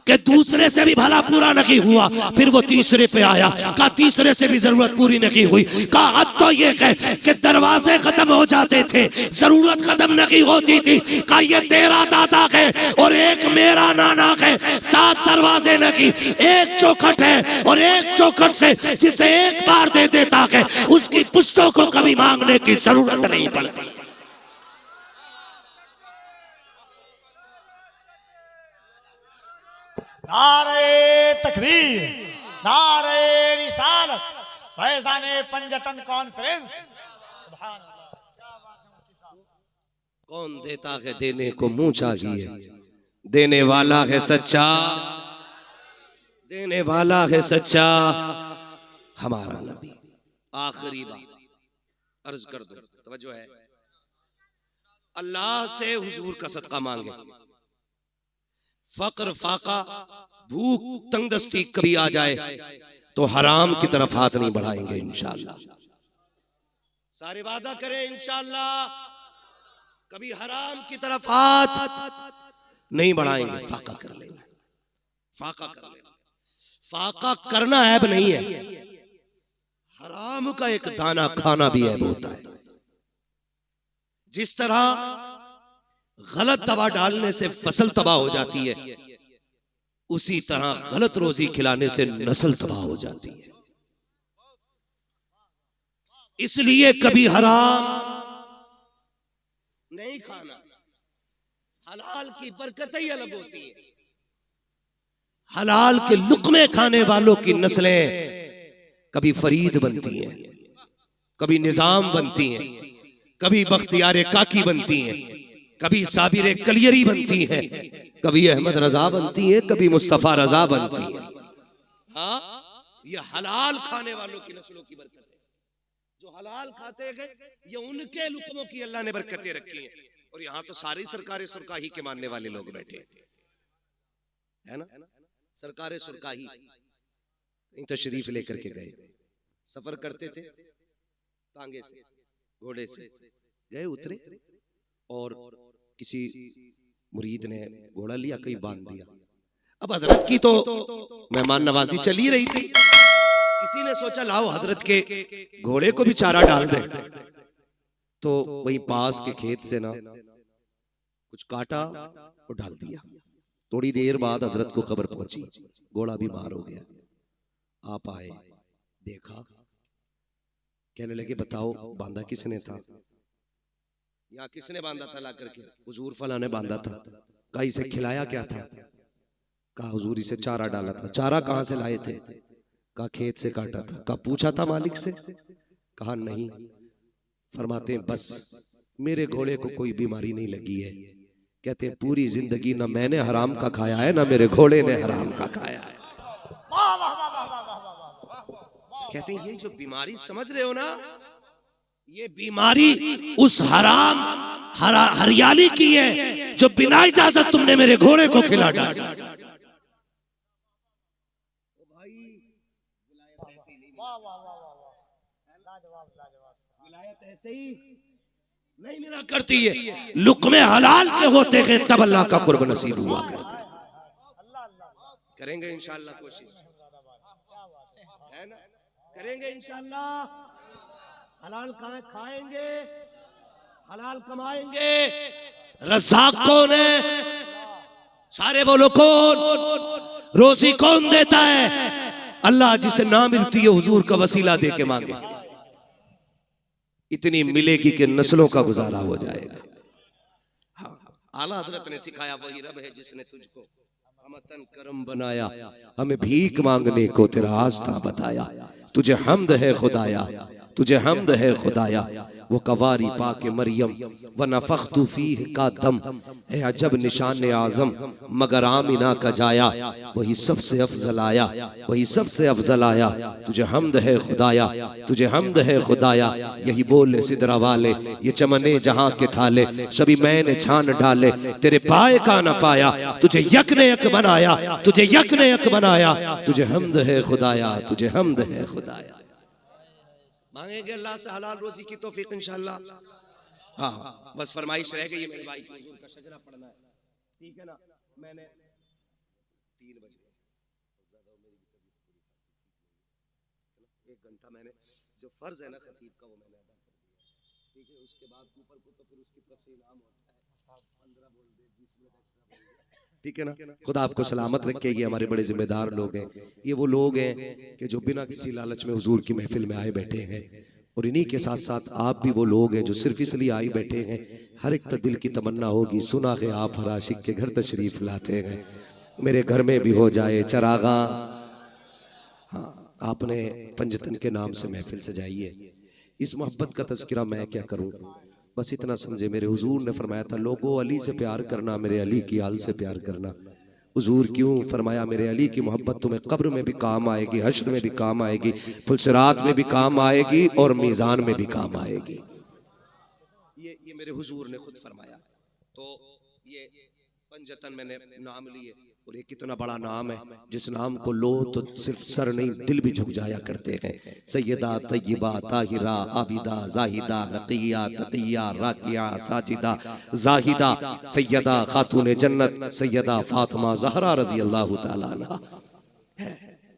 कि दूसरे से भी भला पूरा नहीं हुआ, फिर वो तीसरे पे आया। का तीसरे से भी जरूरत पूरी नहीं हुई। का अब तो ये कह कि दरवाजे खत्म हो जाते थे, जरूरत खत्म नहीं होती थी। का ये तेरा दादा है और एक मेरा नाना है, 7 दरवाजे नहीं, एक चौखट है और एक चौखट से जिसे एक बार दे देता है उसकी पुश्तों को कभी मांगने की जरूरत नहीं पड़ती। नारे तकबीर, नारे रिसालत, फैज़ाने पंजतन कॉन्फ्रेंस। सुभान अल्लाह। क्या बात है मुफ्ती साहब। कौन देता है देने को मुंह चाहिए, देने वाला है सच्चा, देने वाला है सच्चा हमारा नबी। आखिरी बात अर्ज कर दो, तवज्जो है। अल्लाह से हुजूर का सदका मांगे। फक्र फाका भूख तंगदस्ती कभी आ जाए तो हराम की तरफ हाथ नहीं बढ़ाएंगे इंशाअल्लाह। सारे वादा करें इंशाअल्लाह कभी हराम की तरफ हाथ नहीं बढ़ाएंगे। फाका कर लेना, फाका कर लेना। फाका करना ऐब नहीं है, हराम का एक दाना खाना भी ऐब होता है। जिस तरह गलत दवा डालने से फसल तबाह हो जाती है, उसी तरह गलत रोजी खिलाने से नस्ल तबाह हो जाती है। इसलिए कभी हराम नहीं खाना। हलाल की बरकत ही अलग होती है। हलाल के लुक्मे खाने वालों की नस्लें कभी फरीद बनती हैं, कभी निजाम बनती हैं, कभी बख्तियार काकी बनती हैं, कभी साबिर कलियरी बनती है, कभी अहमद रजा बनती है, कभी मुस्तफा रजा बनती है। हाँ, ये हलाल खाने वालों की नस्लों की बरकत है। जो हलाल खाते गए ये उनके लुकमों की अल्लाह ने बरकतें रखी हैं। और यहाँ तो सारी सरकार सुरकाही के मानने वाले लोग बैठे है ना। सरकार सुरकाही तशरीफ लेकर के गए, सफर करते थे, तांगे से घोड़े से गए, उतरे और किसी मुरीद ने घोड़ा लिया, कहीं बांध दिया। अब हजरत की तो मेहमान नवाजी चली रही थी। किसी ने सोचा लाओ हजरत के घोड़े को भी चारा डाल दे। तो वही पास के खेत से ना कुछ काटा और डाल दिया। थोड़ी देर बाद हजरत को खबर पहुंची, घोड़ा बीमार हो गया। आप आए, देखा, कहने लगे बताओ बांधा किसने था? यहाँ किसने बांधा था ला करके? हुजूर फला ने बांधा था। कहा इसे खिलाया क्या था? कहा हुजूर इसे चारा डाला था। चारा कहाँ से लाए थे? कहा खेत से काटा था। कहा पूछा था मालिक से? कहा नहीं। फरमाते हैं बस मेरे घोड़े को कोई बीमारी नहीं लगी है। कहते हैं पूरी जिंदगी ना मैंने हराम का खाया है ना मेरे घोड़े ने हराम का खाया है। कहते हैं ये जो बीमारी समझ रहे हो ना, ये बीमारी उस हराम हरियाली की है जो बिना इजाजत तुमने मेरे घोड़े को खिला डाला। भाई ऐसे ही नहीं मिला करती है। लुक़्मे हलाल के होते हैं तब अल्लाह का कुर्ब नसीब हुआ करता है। करेंगे इंशाअल्लाह कोशिश, है ना? करेंगे इंशाअल्लाह। हलाल खाएंगे, हलाल कमाएंगे। रज़ाक कौन है? सारे बोलो कौन? रोजी कौन देता है? अल्लाह। जिसे ना मिलती है हुजूर का वसीला दे के मांगे, इतनी मिलेगी कि नस्लों का गुजारा हो जाएगा। हाँ, आला हजरत ने सिखाया वही रब है जिसने तुझको हमतन करम बनाया, हमें भीख मांगने को तेरा आस्था बताया। तुझे हमद है खुदाया, तुझे हमद है खुदाया। वो कवारी पाके मरियम व नफख्तु फीह का दम है अजब निशान आजम मगर आमिना का जाया। वही सबसे अफजल आया, वही सबसे अफजल आया। तुझे हमद है खुदाया, तुझे हमद है खुदाया। यही बोले सिदरा वाले ये चमने जहां के थाले, सभी मैंने छान डाले तेरे पाए का न पाया। तुझे यक ने यक बनाया, तुझे यक ने यक बनाया। तुझे हमद है खुदाया, तुझे हमद है खुदाया। मांगेंगे अल्लाह से हलाल रोजी की तौफीक इंशाअल्लाह। हाँ, बस फरमाइश रह गई है मेरे भाई की, हुजूर का शजरा पढ़ना है, ठीक है ना? मैंने 3 बजे एक घंटा मैंने जो फर्ज है ना खतीब का वो मैंने अदा कर दिया, ठीक है? उसके बाद ऊपर को तो फिर उसकी तरफ से इनाम होता है, 15 बोल दे 20 मिनट एक्स्ट्रा बोल दे, ठीक है ना? खुदा आपको सलामत रखे। ये हमारे बड़े जिम्मेदार लोग हैं। ये वो लोग हैं कि जो बिना किसी लालच में हुजूर की महफिल में आए बैठे हैं। और इन्हीं के साथ साथ आप भी वो लोग हैं जो सिर्फ इसलिए आए बैठे हैं। हर एक दिल की तमन्ना होगी सुना के आप हर आशिक के घर तशरीफ लाते हैं। मेरे घर में भी हो जाए चरागा। हाँ, आपने पंजतन के नाम से महफिल सजाई है। इस मोहब्बत का तज़किरा मैं क्या करूँ, बस इतना समझे। मेरे हुजूर ने फरमाया था लोगों अली से प्यार करना, मेरे अली की आल से प्यार करना। हुजूर क्यों फरमाया? मेरे अली की मोहब्बत तुम्हें कब्र में भी काम आएगी, हश्र में भी काम आएगी, फुलसिरात में भी काम आएगी और मीज़ान में भी काम आएगी। ये मेरे हुजूर ने खुद फरमाया। तो ये पंजतन मैंने नाम लिए और ये कितना बड़ा नाम है जिस नाम को लो तो सिर्फ सर नहीं दिल भी झुक जाया करते हैं। सैयदा तय्यबा ताहिरा आबिदा जाहिदा नकिया तकिया राकिया साजिदा जाहिदा सैयदा खातून जन्नत सैयदा फातिमा ज़हरा रज़ी अल्लाह तआला अन्हा।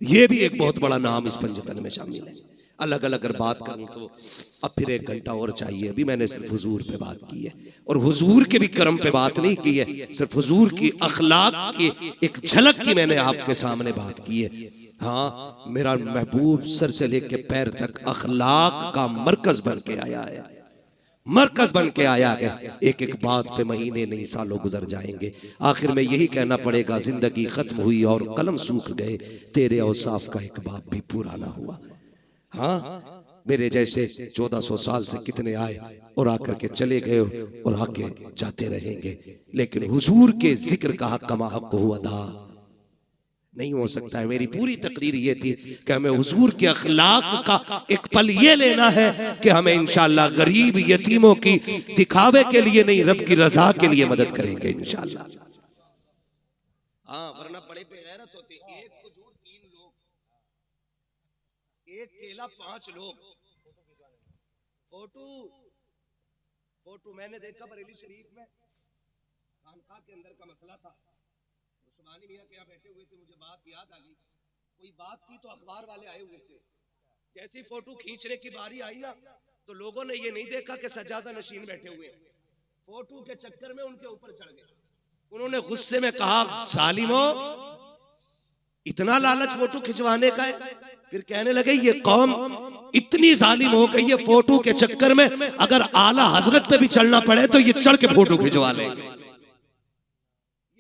ये भी एक बहुत बड़ा नाम इस पंजतन में शामिल है। अलग अलग अगर बात करूं तो अब फिर 1 घंटा और चाहिए। अभी मैंने सिर्फ हुजूर पे बात की है और हुजूर के भी करम पे बात नहीं की है, सिर्फ हुजूर की अखलाक की एक झलक की मैंने आपके सामने बात की है। हाँ, मेरा महबूब सर से लेके पैर तक अखलाक का मरकज बन के आया है, मरकज बन के आया है। एक एक बात पे महीने नहीं सालों गुजर जाएंगे। आखिर में यही कहना पड़ेगा जिंदगी खत्म हुई और कलम सूख गए, तेरे औसाफ का एक बाप भी पूरा ना हुआ। हाँ, मेरे जैसे 1400 साल से कितने आए और आकर के चले गए और आके जाते रहेंगे, लेकिन हुजूर के जिक्र का हक कमा हक हुआ अदा नहीं हो सकता है। मेरी पूरी तकरीर ये थी कि हमें हुजूर के अखलाक का एक पल ये लेना है कि हमें इंशाअल्लाह गरीब यतीमों की दिखावे के लिए नहीं, रब की रजा के लिए मदद करेंगे इंशाअल्लाह। हाँ, वरना बड़े बेगैरत होते। एक खजूर 3 लोग, एक केला 5 लोग। फोटो मैंने देखा बरेली शरीफ में खानका के अंदर का मसला था। उस्मानी मियां के यहाँ बैठे हुए थे, मुझे बात याद आ गई। कोई बात की तो अखबार वाले आए हुए थे। जैसी फोटो खींचने की बारी आई ना तो लोगों ने ये नहीं देखा कि सज्जादा नशीन बैठे हुए, फोटो के चक्कर में उनके ऊपर चढ़ गए। उन्होंने गुस्से में कहा सालिमो इतना लालच फोटो खिंचवाने का है। फिर कहने लगे ये कौम इतनी जालिम हो गई है, फोटो के चक्कर में अगर आला हजरत पे भी चलना पड़े तो ये चढ़ के फोटो खिंचवा ले। ये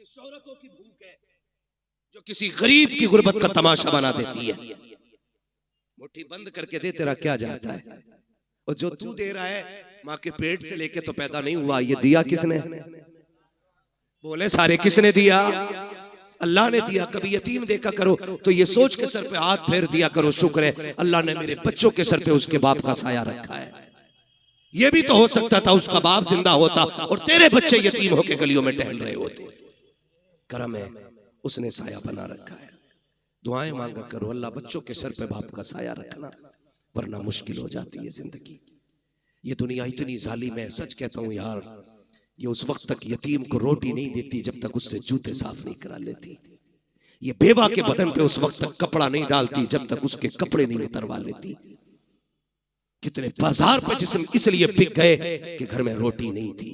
शोहरतों की भूख है जो किसी गरीब की गुर्बत का तमाशा बना देती है। मुट्ठी बंद करके दे, तेरा क्या जाता है? और जो तू दे रहा है माँ के पेट से लेके तो पैदा नहीं हुआ, ये दिया किसने? बोले सारे किसने दिया? अल्लाह ने दिया। कभी यतीम देखा करो तो ये सोच के सर पे हाथ फेर दिया करो, शुक्र है अल्लाह ने मेरे बच्चों के सर पे उसके बाप का साया रखा है। ये भी तो हो सकता था उसका बाप जिंदा होता और तेरे बच्चे यतीम होके गलियों में टहल रहे होते। करम है उसने साया बना रखा है। दुआएं मांगा करो, अल्लाह बच्चों के सर पे बाप का साया रखना, वरना मुश्किल हो जाती है जिंदगी। ये दुनिया इतनी जालिम है, सच कहता हूं यार, ये उस वक्त तक यतीम को रोटी नहीं देती जब तक उससे जूते साफ नहीं करा लेती। ये बेवा के बदन पे उस वक्त तक कपड़ा नहीं डालती जब तक उसके कपड़े नहीं उतरवा लेती। कितने बाजार पे जिस्म इसलिए बिक गए कि घर में रोटी नहीं थी,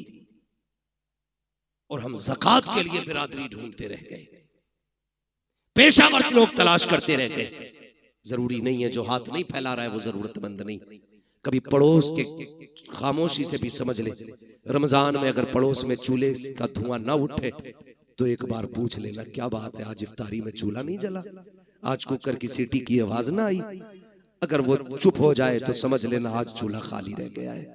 और हम ज़कात के लिए बिरादरी ढूंढते रह गए, पेशावर लोग तलाश करते रह गए। जरूरी नहीं है जो हाथ नहीं फैला रहा है वो जरूरतमंद नहीं। कभी पड़ोस के खामोशी से भी समझ ले, रमजान में अगर पड़ोस में चूल्हे का धुआं ना उठे तो एक बार पूछ लेना क्या बात है, आज इफ्तारी में चूल्हा नहीं जला, आज कुकर की सीटी की आवाज ना आई। अगर वो चुप हो जाए तो समझ लेना आज चूल्हा खाली रह गया है।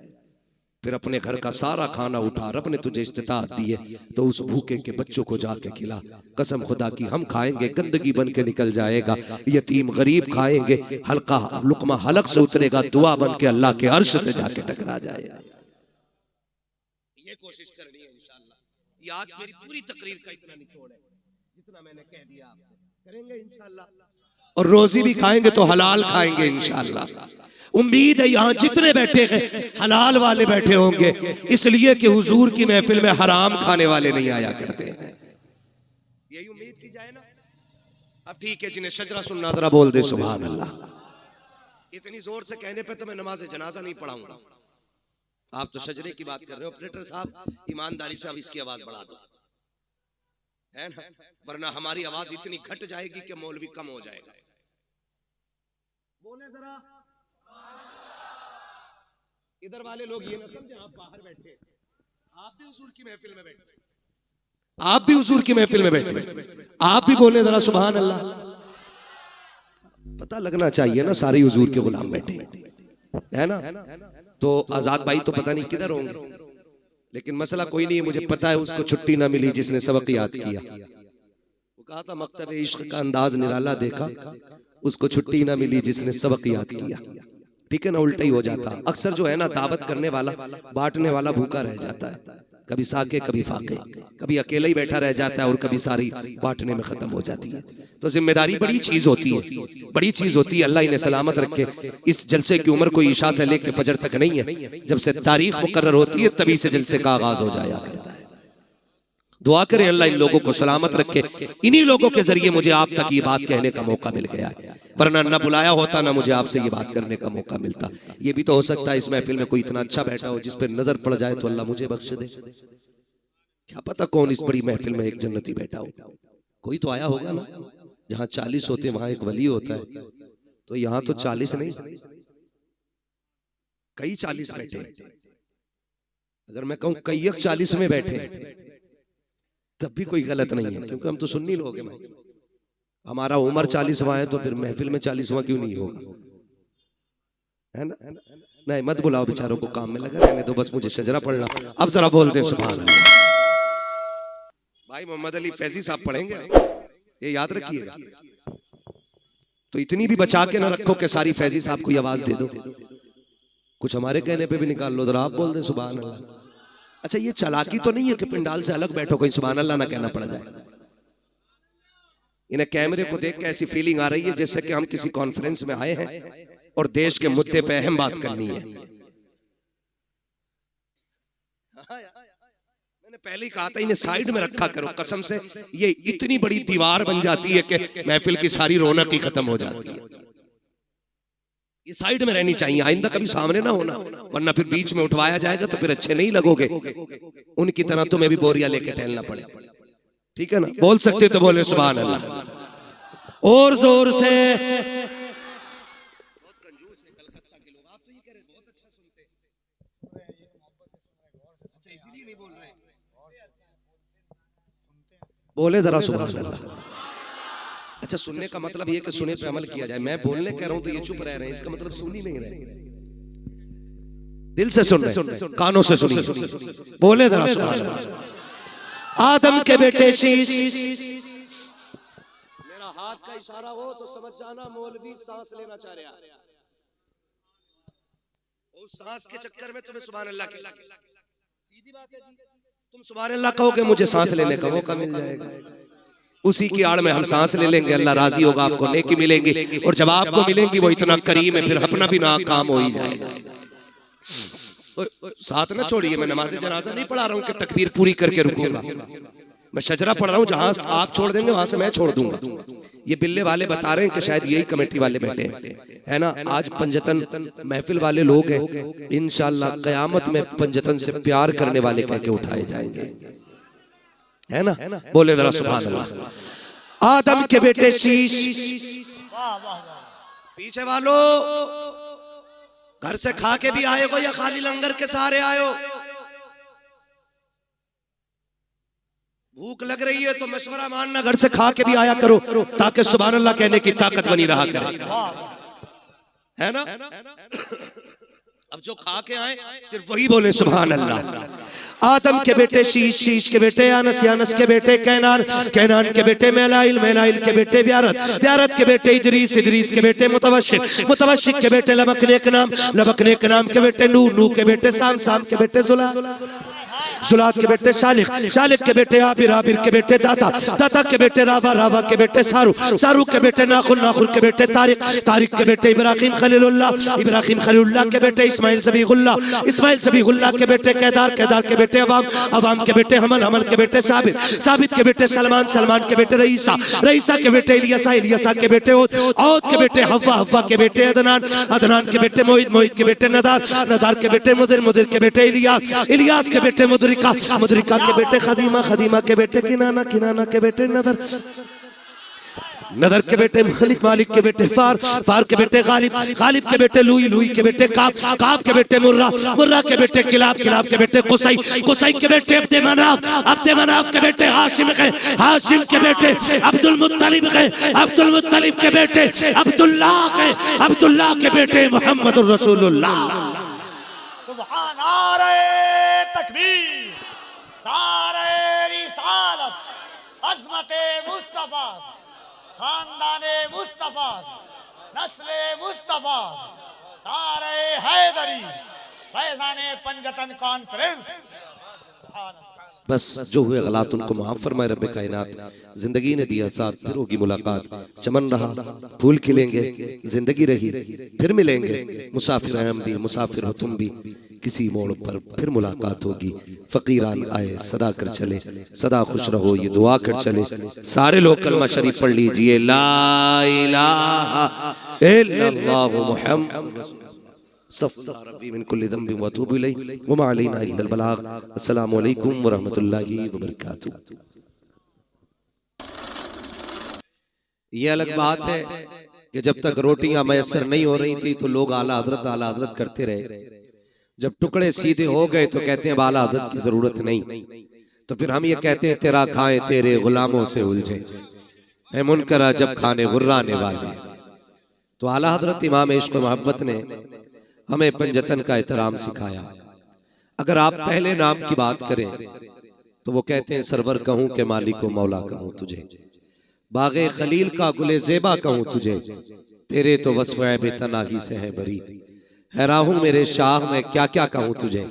फिर अपने घर का सारा खाना उठा, रब ने तुझे इस्तिताअत दी है तो उस भूखे के बच्चों को जाके खिला। कसम खुदा की हम खाएंगे गंदगी बन के निकल जाएगा, यतीम गरीब खाएंगे हल्का लुकमा हलक से उतरेगा, दुआ बन के अल्लाह के अर्श से जाके टकरा जाएगा। ये कोशिश करनी है इंशाअल्लाह। ये आज मेरी पूरी तकरीर का इतना निचोड़ है, जितना मैंने कह दिया आपसे करेंगे इंशाअल्लाह। और रोजी भी खाएंगे तो हलाल खाएंगे इंशाअल्लाह। उम्मीद है यहाँ जितने बैठे हैं हलाल वाले बैठे होंगे, इसलिए कि हुजूर की महफिल में हराम खाने वाले नहीं आया करते हैं। यही उम्मीद की जाए ना। अब ठीक है, जिन्हें शजरा सुनना जरा बोल दे सुभान अल्लाह। इतनी जोर से कहने पे तो मैं नमाज जनाजा नहीं पढ़ाऊंगा। आप तो शजरे की बात कर रहे हो, ऑपरेटर साहब ईमानदारी से अब इसकी आवाज बढ़ा दो, है ना, वरना हमारी आवाज इतनी घट जाएगी कि मौलवी कम हो जाएगा। बोले जरा। इधर वाले लोग ये ना समझे आप बाहर बैठे, आप भी हुजूर की महफिल में बैठे, आप भी हुजूर की महफिल में बैठे, आप भी बोले जरा सुभान अल्लाह। पता लगना चाहिए ना सारे हुजूर के गुलाम बैठे, है ना। तो आजाद भाई तो पता नहीं किधर होंगे, लेकिन मसला कोई नहीं है, मुझे पता है उसको छुट्टी ना मिली जिसने सबक याद किया। वो कहा था मकतब इश्क का अंदाज निराला देखा, उसको छुट्टी ना मिली जिसने सबक याद किया। ठीक है ना, उल्टा ही हो जाता। अक्सर जो है ना दावत करने वाला बांटने वाला भूखा रह जाता है, कभी साके कभी फाके, कभी अकेला ही बैठा रह जाता है और कभी सारी बांटने में खत्म हो जाती है। तो जिम्मेदारी बड़ी चीज होती है, बड़ी चीज होती है। अल्लाह इन्हें सलामत रखे। इस जलसे की उम्र कोई ईशा से लेकर फजर तक नहीं है, जब से तारीख मुकर्रर होती है तभी से जलसे का आगाज हो जाया करता है। दुआ करें अल्लाह इन लोगों को सलामत रखे। इन्हीं लोगों के जरिए मुझे आप तक ये बात कहने का मौका मिल गया है, वरना न बुलाया होता ना मुझे आपसे ये बात करने का मौका मिलता। ये भी तो हो सकता है इस महफिल में कोई इतना अच्छा बैठा हो जिस पर नजर पड़ जाए तो अल्लाह मुझे बख्श दे। क्या पता कौन इस बड़ी महफिल में एक जन्नती बैठा हो। कोई तो आया होगा ना, जहां 40 होते वहां एक वली होता है, तो यहाँ तो 40 नहीं कई 40 बैठे। अगर मैं कहूं कई 40 में बैठे तब भी कोई गलत नहीं है, क्योंकि हम तो सुन्नी लोग हैं। हमारा उम्र 40वां है तो फिर महफिल में 40वां क्यों नहीं होगा, है ना। नहीं मत बुलाओ बेचारों को, काम में लगा रहने दो, बस मुझे शजरा पढ़ना। अब जरा बोलते हैं सुभान अल्लाह। भाई मोहम्मद अली फैजी साहब पढ़ेंगे, ये याद रखिएगा। तो इतनी भी बचा के ना रखो कि सारी फैजी साहब को आवाज दे दो, कुछ हमारे कहने पे भी निकाल लो। जरा आप बोल दे सुभान अल्लाह। अच्छा ये चालाकी तो नहीं है कि पिंडाल से अलग बैठो, कोई सुभान अल्लाह ना कहना पड़ जाए। इन्हें कैमरे को देख के ऐसी फीलिंग आ रही है जैसे कि हम किसी कॉन्फ्रेंस में आए हैं और देश के मुद्दे पे अहम बात करनी है। मैंने पहले ही कहा था इन्हें साइड में रखा करो, कसम से ये इतनी बड़ी दीवार बन जाती है कि महफिल की सारी रौनक ही खत्म हो जाती है। ये साइड में रहनी चाहिए, आइंदा कभी सामने ना होना, वरना फिर बीच में उठवाया जाएगा तो फिर अच्छे नहीं लगोगे। उनकी तरह तुम्हें भी बोरिया लेके टहलना पड़े, ठीक है ना। बोल सकते तो बोले सुभान अल्लाह और जोर से। बहुत कंजूस है कलकत्ता के लोग, आप तो ये कह रहे बहुत अच्छा सुनते हैं, अच्छा इसीलिए नहीं बोल रहे। बोले जरा सुभान अल्लाह। अच्छा सुनने का मतलब ये कि सुने पे अमल किया जाए। मैं बोलने कह रहा हूं तो ये चुप रह रहे हैं, इसका मतलब सुन ही नहीं रहे। दिल से सुन रहे, कानों से सुनिए। बोले जरा सुभान अल्लाह। आदम के बेटे शीश, मेरा हाथ का इशारा हो तो समझ जाना मौलवी सांस लेना चाह रहा है। उस सांस के चक्कर में तुम्हें सुभान अल्लाह की सीधी बात है जी, तुम सुभान अल्लाह कहोगे मुझे सांस लेने का मौका मिल जाएगा। उसी की आड़ में हम सांस ले लेंगे, अल्लाह राजी होगा, आपको नेकी मिलेंगी, और जब आपको मिलेंगी वो इतना करीम है फिर अपना भी नाकाम हो ही जाएगा। साथ ना छोड़िए, मैं नमाज जनाजा नहीं पढ़ा रहा हूँ कि तकबीर पूरी करके रुकूंगा। मैं शजरा पढ़ रहा हूँ, जहां आप छोड़ देंगे वहां से मैं छोड़ दूंगा। ये बिल्ले वाले बता रहे हैं कि शायद यही कमेटी वाले बैठे हैं, है ना। आज पंजतन महफिल वाले लोग हैं, इंशाअल्लाह क़यामत में पंजतन से प्यार करने वाले कह के उठाए जाएंगे, है ना। बोले जरा सुभान अल्लाह। आदम के बेटे शीश, पीछे वालों घर से खा के भी आए हो या खाली लंगर के सहारे आए हो? भूख लग रही है तो मशवरा मानना, घर से खा के भी आया करो ताकि सुभान अल्लाह कहने की ताकत बनी रहा करे, है ना। अब जो खा के आए सिर्फ वही बोले सुभान अल्लाह। आदम के बेटे शीश, शीश के बेटे यानस, यानस के बेटे कैनान, कैनान के बेटे मेलाइल, मेलाइल के बेटे ब्यारत, ब्यारत के बेटे इदरीस, इदरीस के बेटे मुतवशिक, मुतवशिक के बेटे लबक नेक नाम, लबक नेक नाम के बेटे नूह, नूह के बेटे साम, साम के बेटे जुला, जुलात के बेटे शालिक, शालिक के बेटे आबिर, आबिर के बेटे दाता, दाता के बेटे रावा, रावा के बेटे सारू, सारू के बेटे नाखुन, नाखुन के बेटे तारिक, तारिक के बेटे इब्राहिम खलीलुल्लाह, इब्राहिम खलीलुल्लाह के बेटे इस्माइल ज़बीहुल्लाह, इस्माइल ज़बीहुल्लाह के बेटे केदार, केदार के बेटे अवाम, अवाम के बेटे हमल, हमल के बेटे साबित, साबित के बेटे सलमान, सलमान के बेटे रईसा, रईसा के बेटे इलियासा, इलियासा के बेटे औद, औद के बेटे हव्वा, हव्वा के बेटे अदनान, अदनान के बेटे मोहित, मोहित के बेटे नदार, नदार के बेटे मुदिर, मुदिर के बेटे इलियास, इलियास के बेटे मुदरिका, मुदरिका के बेटे खदीमा, खदीमा के बेटे किनाना, किनाना के बेटे नदर, नदर के बेटे मालिक, मालिक के बेटे फार, फार के बेटे गालिब, गालिब के बेटे लुई, लुई के बेटे काब, काब के बेटे मुर्रा, मुर्रा के बेटे किलाब, किलाब के बेटे कुसई, कुसई के बेटे अब्दे मनाफ, अब्दे मनाफ के बेटे हाशिम के, हाशिम के बेटे अब्दुल मुत्तलिब के, अब्दुल मुत्तलिब के बेटे अब्दुल्लाह के, अब्दुल्लाह के बेटे मोहम्मद रसूलुल्लाह। सुभान नारे तकबीर, नारे रिसालत, अज़मते मुस्तफा, खानदाने मुस्तफा, नस्ले मुस्तफा, नारे हैदरी, फैज़ाने पंजतन कॉन्फ्रेंस। बस जो हुए गलत उनको माफ फरमाए रब्बे कायनात। जिंदगी ने दिया साथ, फिर होगी मुलाकात, चमन रहा फूल खिलेंगे, जिंदगी रही फिर मिलेंगे, मुसाफिर हैं हम भी, मुसाफिर हो तुम भी, किसी मोड़ पर फिर मुलाकात होगी। फकीरान आए सदा कर चले, सदा खुश रहो ये दुआ कर चले। सारे लोग कलमा शरीफ पढ़ लीजिए, ला इलाहा इल्लल्लाह मुहम्मद रब्बी मिन कुल्ली ज़ंबिन व अतूबु इलैहि व मा अलैना इल्लल बलाग। अस्सलामु अलैकुम व रहमतुल्लाहि व बरकातुहू। ये अलग बात है कि जब तक रोटियां मैसर नहीं हो रही थी तो लोग आला हजरत करते रहे। जब टुकड़े सीधे हो गए तो कहते हैं आला हजरत की जरूरत नहीं। तो फिर हम ये कहते हैं तेरा खाए तेरे गुलामों से उलझे, है मुनकरा जब खाने गुर्राने वाले। तो आला हजरत इमाम इश्क मोहब्बत ने हमें पंजतन का एहतराम सिखाया। अगर आप पहले नाम की बात करें तो वो कहते हैं सरवर कहूं के मालिक व मौला कहूं तुझे, बागे खलील का गुले ज़ेबा कहूं तुझे, तेरे तो वस्फ़ बेतनाही से है बरी, हैरान हूं मेरे शाह में क्या क्या कहूं तुझे।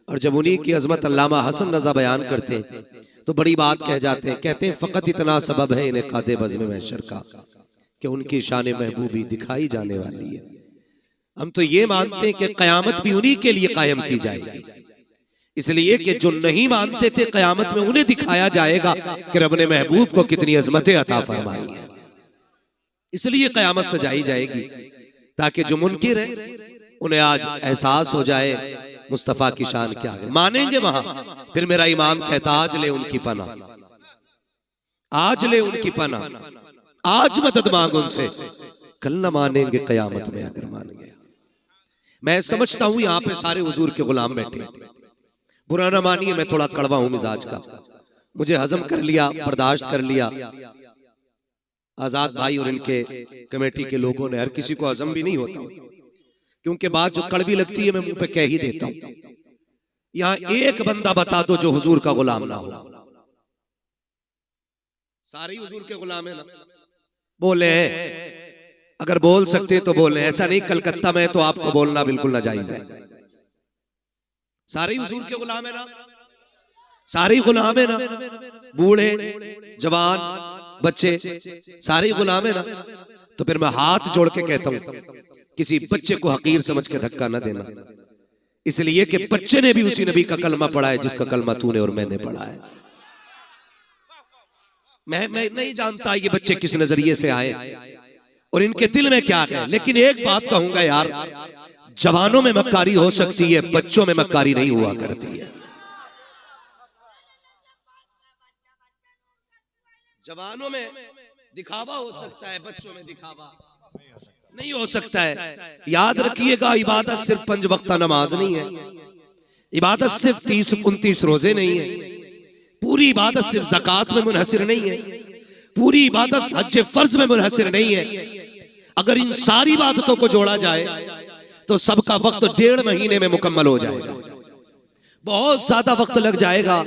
और जब उन्हीं की अजमत अल्लामा हसन रज़ा बयान करते हैं तो बड़ी बात कह जाते हैं, कहते हैं फ़कत इतना सबब है इन्हें कादे बज़्म महशर का कि उनकी शान महबूबी दिखाई जाने वाली है। हम तो ये मानते हैं कि क़यामत भी उन्हीं के लिए कायम की जाएगी, इसलिए कि जो नहीं मानते थे क़यामत में उन्हें दिखाया जाएगा कि रब ने महबूब को कितनी अजमतें अता फरमाई है। इसलिए क़यामत सजाई जाएगी ताकि जो मुनकिर है उन्हें आज एहसास हो जाए मुस्तफ़ा की शान क्या है। मानेंगे वहां, फिर मेरा इमाम कहता आज ले उनकी पना, आज ले उनकी पना, आज मदद मांग उनसे, कल न मानेंगे क़यामत में अगर मान गया। मैं समझता हूं यहाँ पे सारे हुजूर के गुलाम बैठे, बुरा ना मानिए मैं थोड़ा कड़वा हूं मिजाज का, मुझे हजम कर लिया, बर्दाश्त कर लिया। आजाद भाई और इनके कमेटी के लोगों ने, हर किसी को हजम भी नहीं होता क्योंकि बात जो कड़वी लगती है मैं मुंह पे कह ही देता हूं। यहां एक बंदा बता दो जो हुजूर का गुलाम ना हो। सारे हुजूर के गुलाम है ना? बोले अगर बोल सकते तो बोले, ऐसा नहीं कलकत्ता में तो आपको बोलना बिल्कुल नाजायज है। सारे हुजूर के गुलाम है ना? सारे गुलाम है ना? बूढ़े जवान बच्चे सारे गुलाम है ना? तो फिर मैं हाथ जोड़ के कहता हूं किसी बच्चे को हकीर समझ के धक्का न देना, इसलिए कि बच्चे ने भी उसी नबी का कलमा पढ़ा है जिसका कलमा तूने और मैंने पढ़ा है। मैं नहीं जानता ये बच्चे किस नजरिए से आए और इनके दिल में क्या है, लेकिन एक बात कहूंगा यार, जवानों में मक्कारी हो सकती है, बच्चों में मक्कारी नहीं हुआ करती है। जवानों में दिखावा हो सकता है, बच्चों में दिखावा नहीं हो सकता है। याद रखिएगा, इबादत सिर्फ 5 वक्त नमाज नहीं है, इबादत सिर्फ 30-29 रोजे नहीं है, पूरी इबादत सिर्फ ज़कात में मुनहसिर नहीं है, पूरी इबादत हज फर्ज में मुनहसिर नहीं है। अगर इन सारी इबादतों को जोड़ा जाए तो सबका वक्त 1.5 महीने में मुकम्मल हो जाएगा। बहुत ज्यादा वक्त लग जाएगा,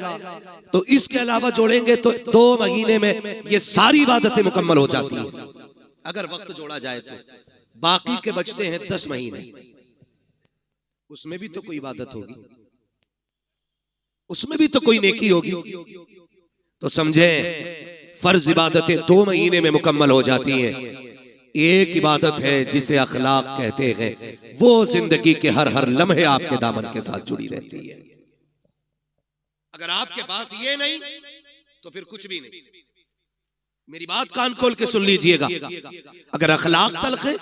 तो इसके अलावा जोड़ेंगे तो 2 महीने में ये सारी इबादतें मुकम्मल हो जाती हैं अगर वक्त जोड़ा जाए तो। बाकी के बचते हैं 10 महीने, उसमें भी तो कोई इबादत होगी, उसमें भी तो कोई नेकी होगी। तो समझे, फर्ज इबादतें 2 महीने में मुकम्मल हो जाती हैं। एक इबादत है जिसे अखलाक कहते हैं, वो जिंदगी के हर लम्हे आपके दामन के साथ जुड़ी रहती है। अगर आपके पास ये नहीं तो फिर कुछ भी नहीं। मेरी बात कान खोल के सुन लीजिएगा, अगर अखलाक तल्ख है,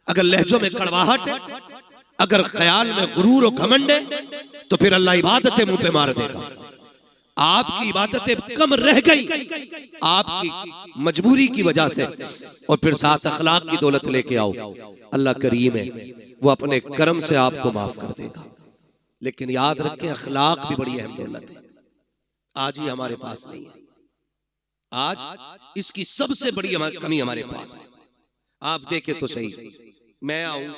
अगर लहजों में कड़वाहट है, अगर ख्याल में गुरूर और घमंड है, तो फिर अल्लाह इबादतें मुंह पे मार देगा। आपकी इबादतें कम रह गई आपकी मजबूरी की वजह से, और फिर साथ अखलाक की दौलत लेके आओ, अल्लाह करीम है, वो अपने करम से आपको माफ कर देगा। लेकिन याद रखें, अखलाक भी बड़ी अहम दौलत है, आज ही हमारे पास नहीं है। आज इसकी सबसे बड़ी कमी हमारे पास है। आप देखें तो सही, मैं आऊं,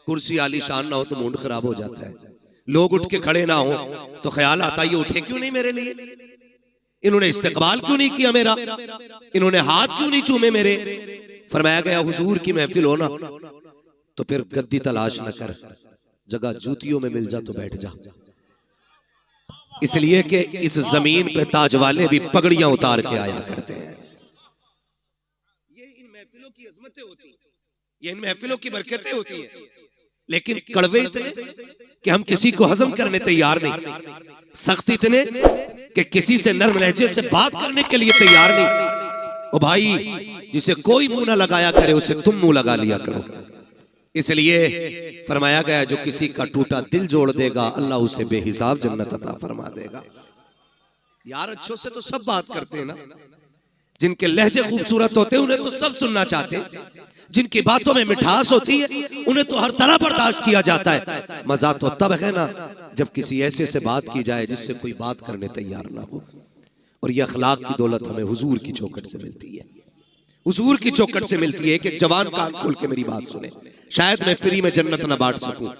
कुर्सी आलीशान ना हो तो मूड खराब हो जाता है, लोग उठ के खड़े ना हो तो ख्याल आता है ये उठे क्यों नहीं मेरे लिए, इन्होंने इस्तकबाल क्यों नहीं किया मेरा, इन्होंने हाथ क्यों नहीं चूमे मेरे। फरमाया गया हुजूर की महफिल हो ना तो फिर गद्दी तलाश न कर, जगह जूतियों में मिल जा तो बैठ जा। इसलिए कि इस जमीन पे ताज वाले भी पगड़ियां उतार के आया करते हैं। ये इन महफिलों की अजमतें होती हैं, ये इन महफिलों की बरकतें होती हैं, लेकिन कड़वे इतने कि हम किसी को हजम करने तैयार नहीं, सख्त इतने कि किसी से नर्म लहजे से बात करने के लिए तैयार नहीं। ओ भाई, जिसे कोई मुंह ना लगाया करे उसे तुम मुंह लगा लिया करो। इसलिए फरमाया गया, जो किसी का टूटा दिल जोड़ देगा अल्लाह उसे बेहिसाब जन्नत अता फरमा देगा। यार अच्छों से तो सब बात करते हैं ना, जिनके लहजे खूबसूरत होते हैं उन्हें तो सब सुनना चाहते हैं, जिनकी बातों में मिठास होती है उन्हें तो हर तरह बर्दाश्त किया जाता है। मजा तो तब है ना जब किसी ऐसे से बात की जाए जिससे कोई बात करने तैयार ना हो। और ये अखलाक की दौलत हमें हुजूर की चौखट से मिलती है, हुजूर की चौखट से मिलती है। कि जवान कान खोल के मेरी बात सुने, शायद मैं फ्री में जन्नत ना बांट सकूं,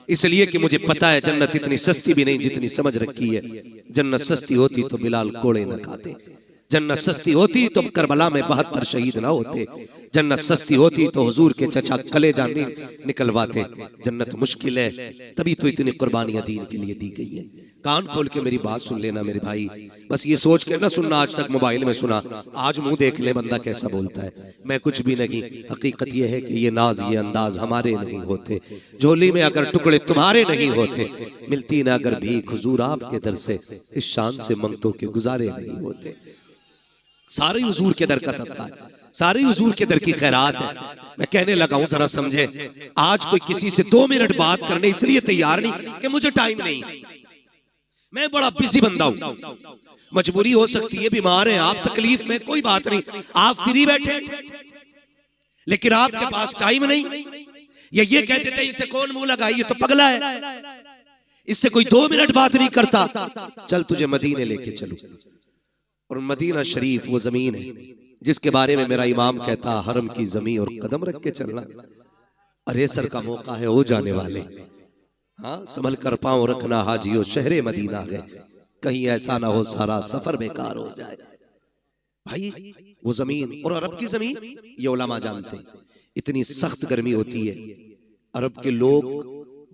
इसलिए कि मुझे पता है जन्नत इतनी सस्ती भी नहीं जितनी समझ रखी है। जन्नत सस्ती होती तो बिलाल कोड़े न खाते, जन्नत सस्ती होती तो करबला में 72 शहीद ना होते, जन्नत सस्ती होती तो हुजूर के चचा कलेजा निकलवाते। जन्नत मुश्किल है, तभी तो इतनी कुर्बानियां दीन के लिए दी गई है। कान खोल के मेरी बात सुन लेना मेरे भाई, बस ये सोच के ना सुनना आज तक मोबाइल में सुना, आज मुंह देख ले बंदा कैसा बोलता है। मैं कुछ भी नहीं, हकीकत ये है कि ये नाज ये अंदाज हमारे नहीं होते, झोली में अगर टुकड़े तुम्हारे नहीं होते, मिलती ना अगर भीख हुजूर आपके दर से, इस शान से मंगतों के गुजारे नहीं होते। सारे हुजूर के दर का सदका है, सारे हुजूर के दर की खैरात है। मैं कहने लगा हूं, जरा समझे, आज कोई किसी से 2 मिनट बात करने इसलिए तैयार नहीं कि मुझे टाइम नहीं, मैं बड़ा बिजी बंदा हूं, मजबूरी हो सकती है, बीमार हैं आप, तकलीफ में, कोई बात नहीं, आप फ्री बैठे, लेकिन आपके पास टाइम नहीं। ये कहते थे इसे कौन मुंह लगाए, ये तो पगला है, इससे कोई 2 मिनट बात नहीं करता, चल तुझे मदीने लेके चलूं। और मदीना शरीफ वो जमीन है जिसके बारे में मेरा इमाम कहता, हरम की जमीन और कदम रख के चलना, अरे सर का मौका है हो जाने वाले, हाँ संभल कर पांव रखना हाजियो शहरे मदीना है, कहीं ऐसा ना हो सारा सफर बेकार हो जाए। भाई वो जमीन, और अरब की जमीन ये उलमा जानते हैं, इतनी सख्त गर्मी होती है, अरब के लोग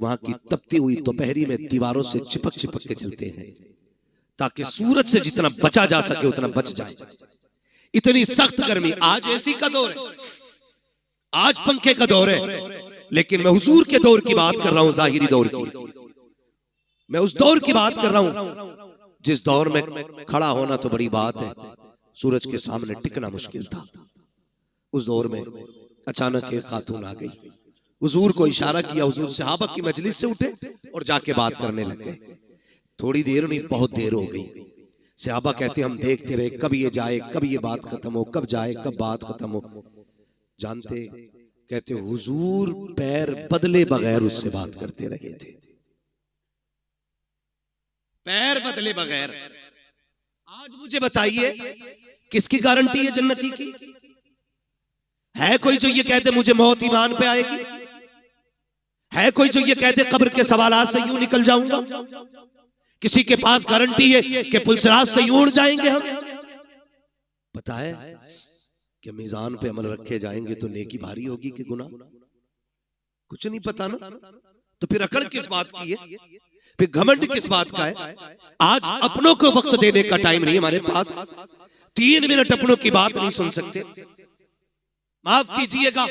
वहां की तपती हुई दोपहरी में दीवारों से चिपक चिपक के चलते हैं ताकि सूरज से जितना बचा जा सके उतना बच जाए। इतनी सख्त गर्मी, आज एसी का दौर है, आज पंखे का दौर है, लेकिन मैं हुजूर के दौर की बात कर रहा हूं, जाहिरी दौर की। मैं उस दौर की बात कर रहा हूं जिस दौर में खड़ा होना तो बड़ी बात है, सूरज के सामने टिकना मुश्किल था। उस दौर में अचानक एक खातून आ गई, हुजूर को इशारा किया, हुजूर सहाबा की मजलिस से उठे और जाके बात करने लग गए। थोड़ी देर नहीं, बहुत देर हो गई। सहाबा कहते हम देखते रहे कब ये जाए, कब ये बात खत्म हो, कब जाए, कब बात खत्म हो। जानते, कहते हुजूर पैर बदले बगैर उससे बात करते रहे थे, पैर बदले बगैर। आज मुझे बताइए किसकी गारंटी है जन्नती की? है कोई जो ये कहते मुझे मौत ईमान पे आएगी? है कोई जो ये कहते कब्र के सवालात से यूं निकल जाऊंगा? किसी के पास गारंटी है कि पुलसराज से यूं उड़ जाएंगे हम? पता है कि मीजान पे अमल रखे जाएंगे तो नेकी भारी होगी कि गुनाह? कुछ नहीं पता ना, तो फिर अकड़ किस बात की है, फिर घमंड किस बात का है? आज अपनों को वक्त देने का टाइम नहीं हमारे पास, 3 मिनट अपनों की बात नहीं सुन सकते। माफ कीजिएगा,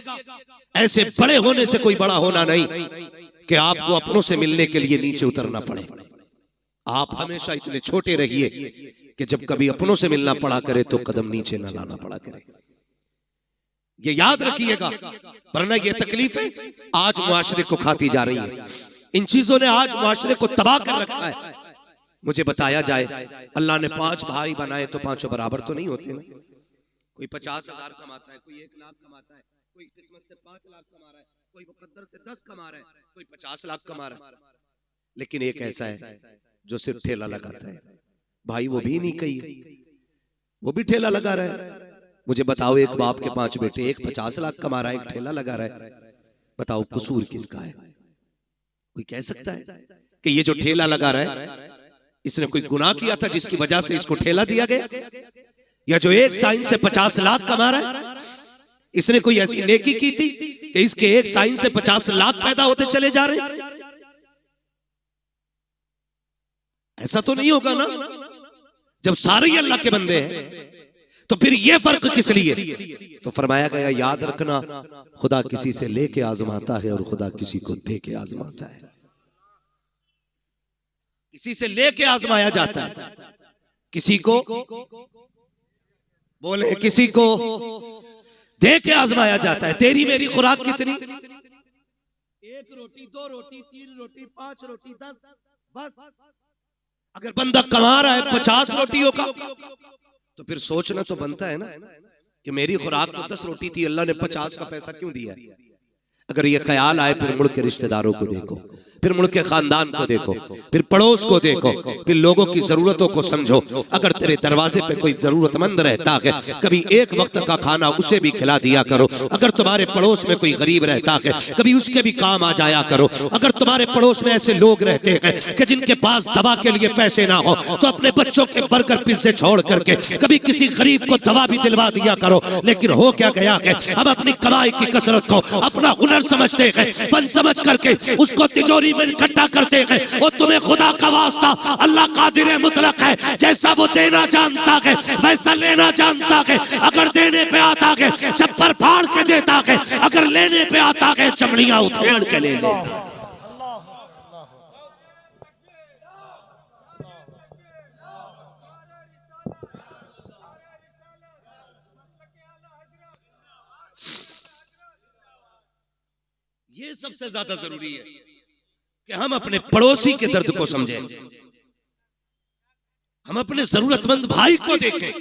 ऐसे बड़े होने से कोई बड़ा होना नहीं कि आपको अपनों से मिलने के लिए नीचे उतरना पड़े। आप हमेशा इतने छोटे रहिए कि जब कभी अपनों से मिलना पड़ा करे तो कदम नीचे ना लाना पड़ा करे। ये याद रखिएगा, वरना ये तकलीफें आज मुआशरे को खाती जा रही है। इन चीजों ने आज मुआशरे को तबाह कर रखा है। मुझे बताया जाए, अल्लाह ने 5 भाई बनाए तो 5 बराबर तो नहीं होते ना। कोई 50,000 कमाता है, कोई 1 लाख कमाता है, कोई किस्मत से 5 लाख कमा रहा है, कोई मुकद्दर से 10 कमा रहा है, कोई 50 लाख कमा रहा है। लेकिन एक ऐसा है जो सिर्फ ठेला लगाता है। भाई वो भी नहीं कही, वो भी ठेला लगा रहा है। मुझे बताओ, एक बाप के 5 बेटे, एक 50 लाख कमा रहा है, एक ठेला लगा रहा है। बताओ कसूर किसका है? कोई कह सकता है कि ये जो ठेला लगा रहा है इसने कोई गुनाह किया था जिसकी वजह से इसको ठेला दिया गया? या जो एक साइन से 50 लाख कमा रहा है इसने कोई ऐसी नेकी की थी कि इसके एक साइन से 50 लाख पैदा होते चले जा रहे? ऐसा तो नहीं होगा ना। जब सारे ही अल्लाह के बंदे हैं तो फिर ये फर्क किस लिए? तो फरमाया गया, याद रखना, खुदा किसी से लेके आजमाता है और खुदा किसी को दे के आजमाता है। किसी से लेके आजमाया जाता है, किसी को बोले, किसी को दे के आजमाया जाता है। तेरी मेरी खुराक कितनी? 1 रोटी, 2 रोटी, 3 रोटी, 5 रोटी, 10, बस। अगर बंदा कमा रहा है 50 रोटियों का तो फिर सोचना तो बनता है ना कि मेरी खुराक तो 10 रोटी थी, अल्लाह ने 50 का पैसा क्यों दिया? अगर ये ख्याल आए, फिर मुड़ के रिश्तेदारों को देखो, फिर मुड़ के खानदान को देखो, फिर पड़ोस को देखो, फिर लोगों की जरूरतों को समझो। अगर तेरे दरवाजे पे कोई जरूरतमंद रहता है, कभी एक वक्त का खाना उसे भी खिला दिया करो। अगर तुम्हारे पड़ोस में कोई गरीब रहता है, कभी उसके भी काम आ जाया करो। अगर तुम्हारे पड़ोस में ऐसे लोग रहते हैं कि जिनके पास दवा के लिए पैसे ना हो, तो अपने बच्चों के बर्गर पिज्जे छोड़ करके कभी किसी गरीब को दवा भी दिलवा दिया करो। लेकिन हो क्या गया कि हम अपनी कमाई की कसरत को अपना हुनर समझते हैं, फन समझ करके उसको तिजोरी में इकट्ठा करते हैं। और तुम्हें खुदा का वास्ता, अल्लाह कादिर मुतलक है, जैसा वो देना जानता है वैसा लेना जानता है। अगर देने पे आता है चप्पर फाड़ के देता है, अगर लेने पे आता है चमड़ियां उधेड़ के ले लेता। ये सबसे ज्यादा जरूरी है कि हम अपने पड़ोसी के दर्द को समझें, हम अपने जरूरतमंद भाई को देखें।